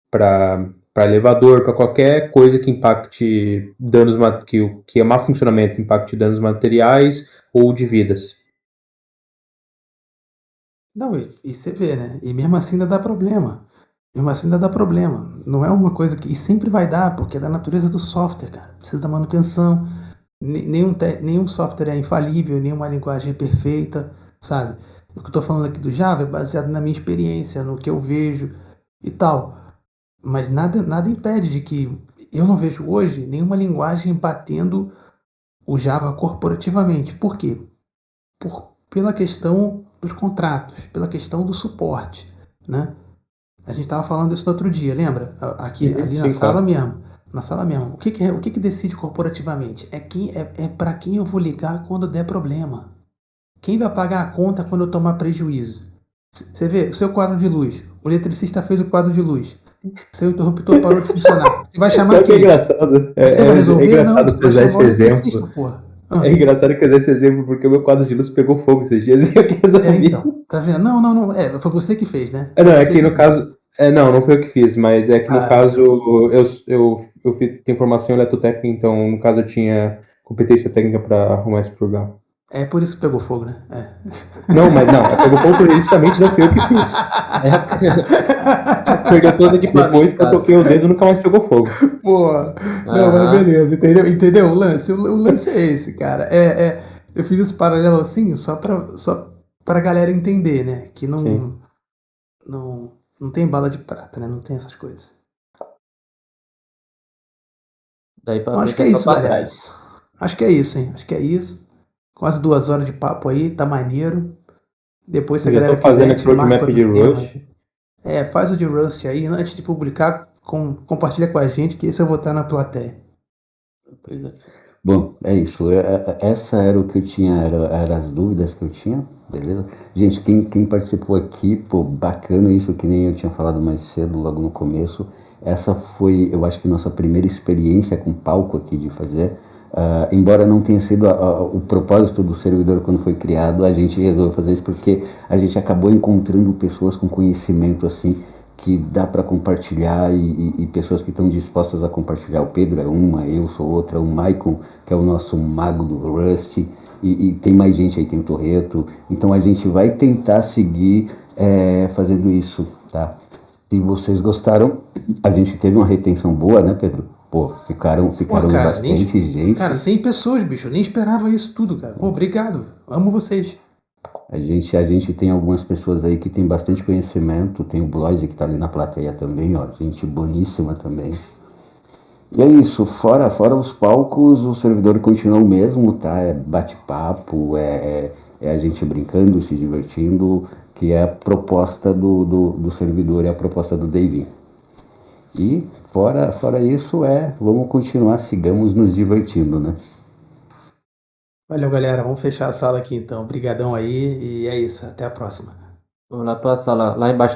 S4: para elevador, para qualquer coisa que impacte danos, que é má funcionamento, impacte danos materiais ou de vidas.
S1: Não, e você vê, né? E mesmo assim ainda dá problema. Não é uma coisa que... E sempre vai dar, porque é da natureza do software, cara. Precisa da manutenção. Nenhum software é infalível, nenhuma linguagem é perfeita, sabe? O que eu estou falando aqui do Java é baseado na minha experiência, no que eu vejo e tal. Mas nada impede de que... Eu não vejo hoje nenhuma linguagem batendo o Java corporativamente. Por quê? Pela questão dos contratos, pela questão do suporte, né? A gente estava falando isso no outro dia, lembra? Ali na sala mesmo. Na sala mesmo. O que decide corporativamente? É para quem eu vou ligar quando der problema. Quem vai pagar a conta quando eu tomar prejuízo? Você vê, o seu quadro de luz. O eletricista fez o quadro de luz. Seu interruptor parou de funcionar. Você vai chamar quem?
S4: É engraçado.
S1: Você vai resolver?
S4: É engraçado
S1: Não,
S4: usar esse exemplo.
S1: Porra.
S4: É engraçado que usar esse exemplo porque o meu quadro de luz pegou fogo esses dias e eu que resolvi.
S1: Então, tá vendo? Não. Foi você que fez, né?
S4: É que no caso... não foi eu que fiz, mas é que no caso eu tenho formação em eletrotécnica, então no caso eu tinha competência técnica para arrumar esse problema.
S1: É por isso que pegou fogo, né?
S4: Não, pegou fogo porque justamente não fui eu que fiz.
S2: Perdeu todos os equipamentos.
S4: Depois que eu toquei o dedo, nunca mais pegou fogo.
S1: Porra. Não, mas beleza, entendeu? O lance é esse, cara. Eu fiz esse paralelo assim só pra galera entender, né? Que não tem bala de prata, né? Não tem essas coisas.
S2: Daí pra
S1: acho que é isso, galera. Acho que é isso, hein? Acho que é isso. Quase 2 horas de papo aí, tá maneiro. Depois, se a galera
S4: quiser... Eu tô fazendo aqui o roadmap de Rust.
S1: Faz o de Rust aí. Antes de publicar, compartilha com a gente, que esse eu vou estar na plateia.
S2: Pois é.
S3: Bom, é isso. Essa era o que eu tinha, era as dúvidas que eu tinha, beleza? Gente, quem participou aqui, pô, bacana isso, que nem eu tinha falado mais cedo, logo no começo. Essa foi, eu acho que nossa primeira experiência com palco aqui de fazer. Embora não tenha sido o propósito do servidor quando foi criado, a gente resolveu fazer isso porque a gente acabou encontrando pessoas com conhecimento assim que dá para compartilhar e pessoas que estão dispostas a compartilhar. O Pedro é uma, eu sou outra, o Maicon, que é o nosso mago do Rust, e tem mais gente aí, tem o Torreto. Então a gente vai tentar seguir fazendo isso, tá? Se vocês gostaram, a gente teve uma retenção boa, né, Pedro? Pô, ficaram
S1: cara,
S3: bastante gente.
S1: Cara, 100 pessoas, bicho. Eu nem esperava isso tudo, cara. Pô, obrigado. Amo vocês.
S3: A gente tem algumas pessoas aí que tem bastante conhecimento. Tem o Bloise que tá ali na plateia também, ó. Gente boníssima também. E é isso. Fora os palcos, o servidor continua o mesmo, tá? É bate-papo, é a gente brincando, se divertindo, que é a proposta do servidor, é a proposta do Davey. E fora isso, vamos continuar, sigamos nos divertindo, né?
S1: Valeu, galera. Vamos fechar a sala aqui então. Obrigadão aí e é isso. Até a próxima.
S2: Vamos lá pra sala, lá embaixo.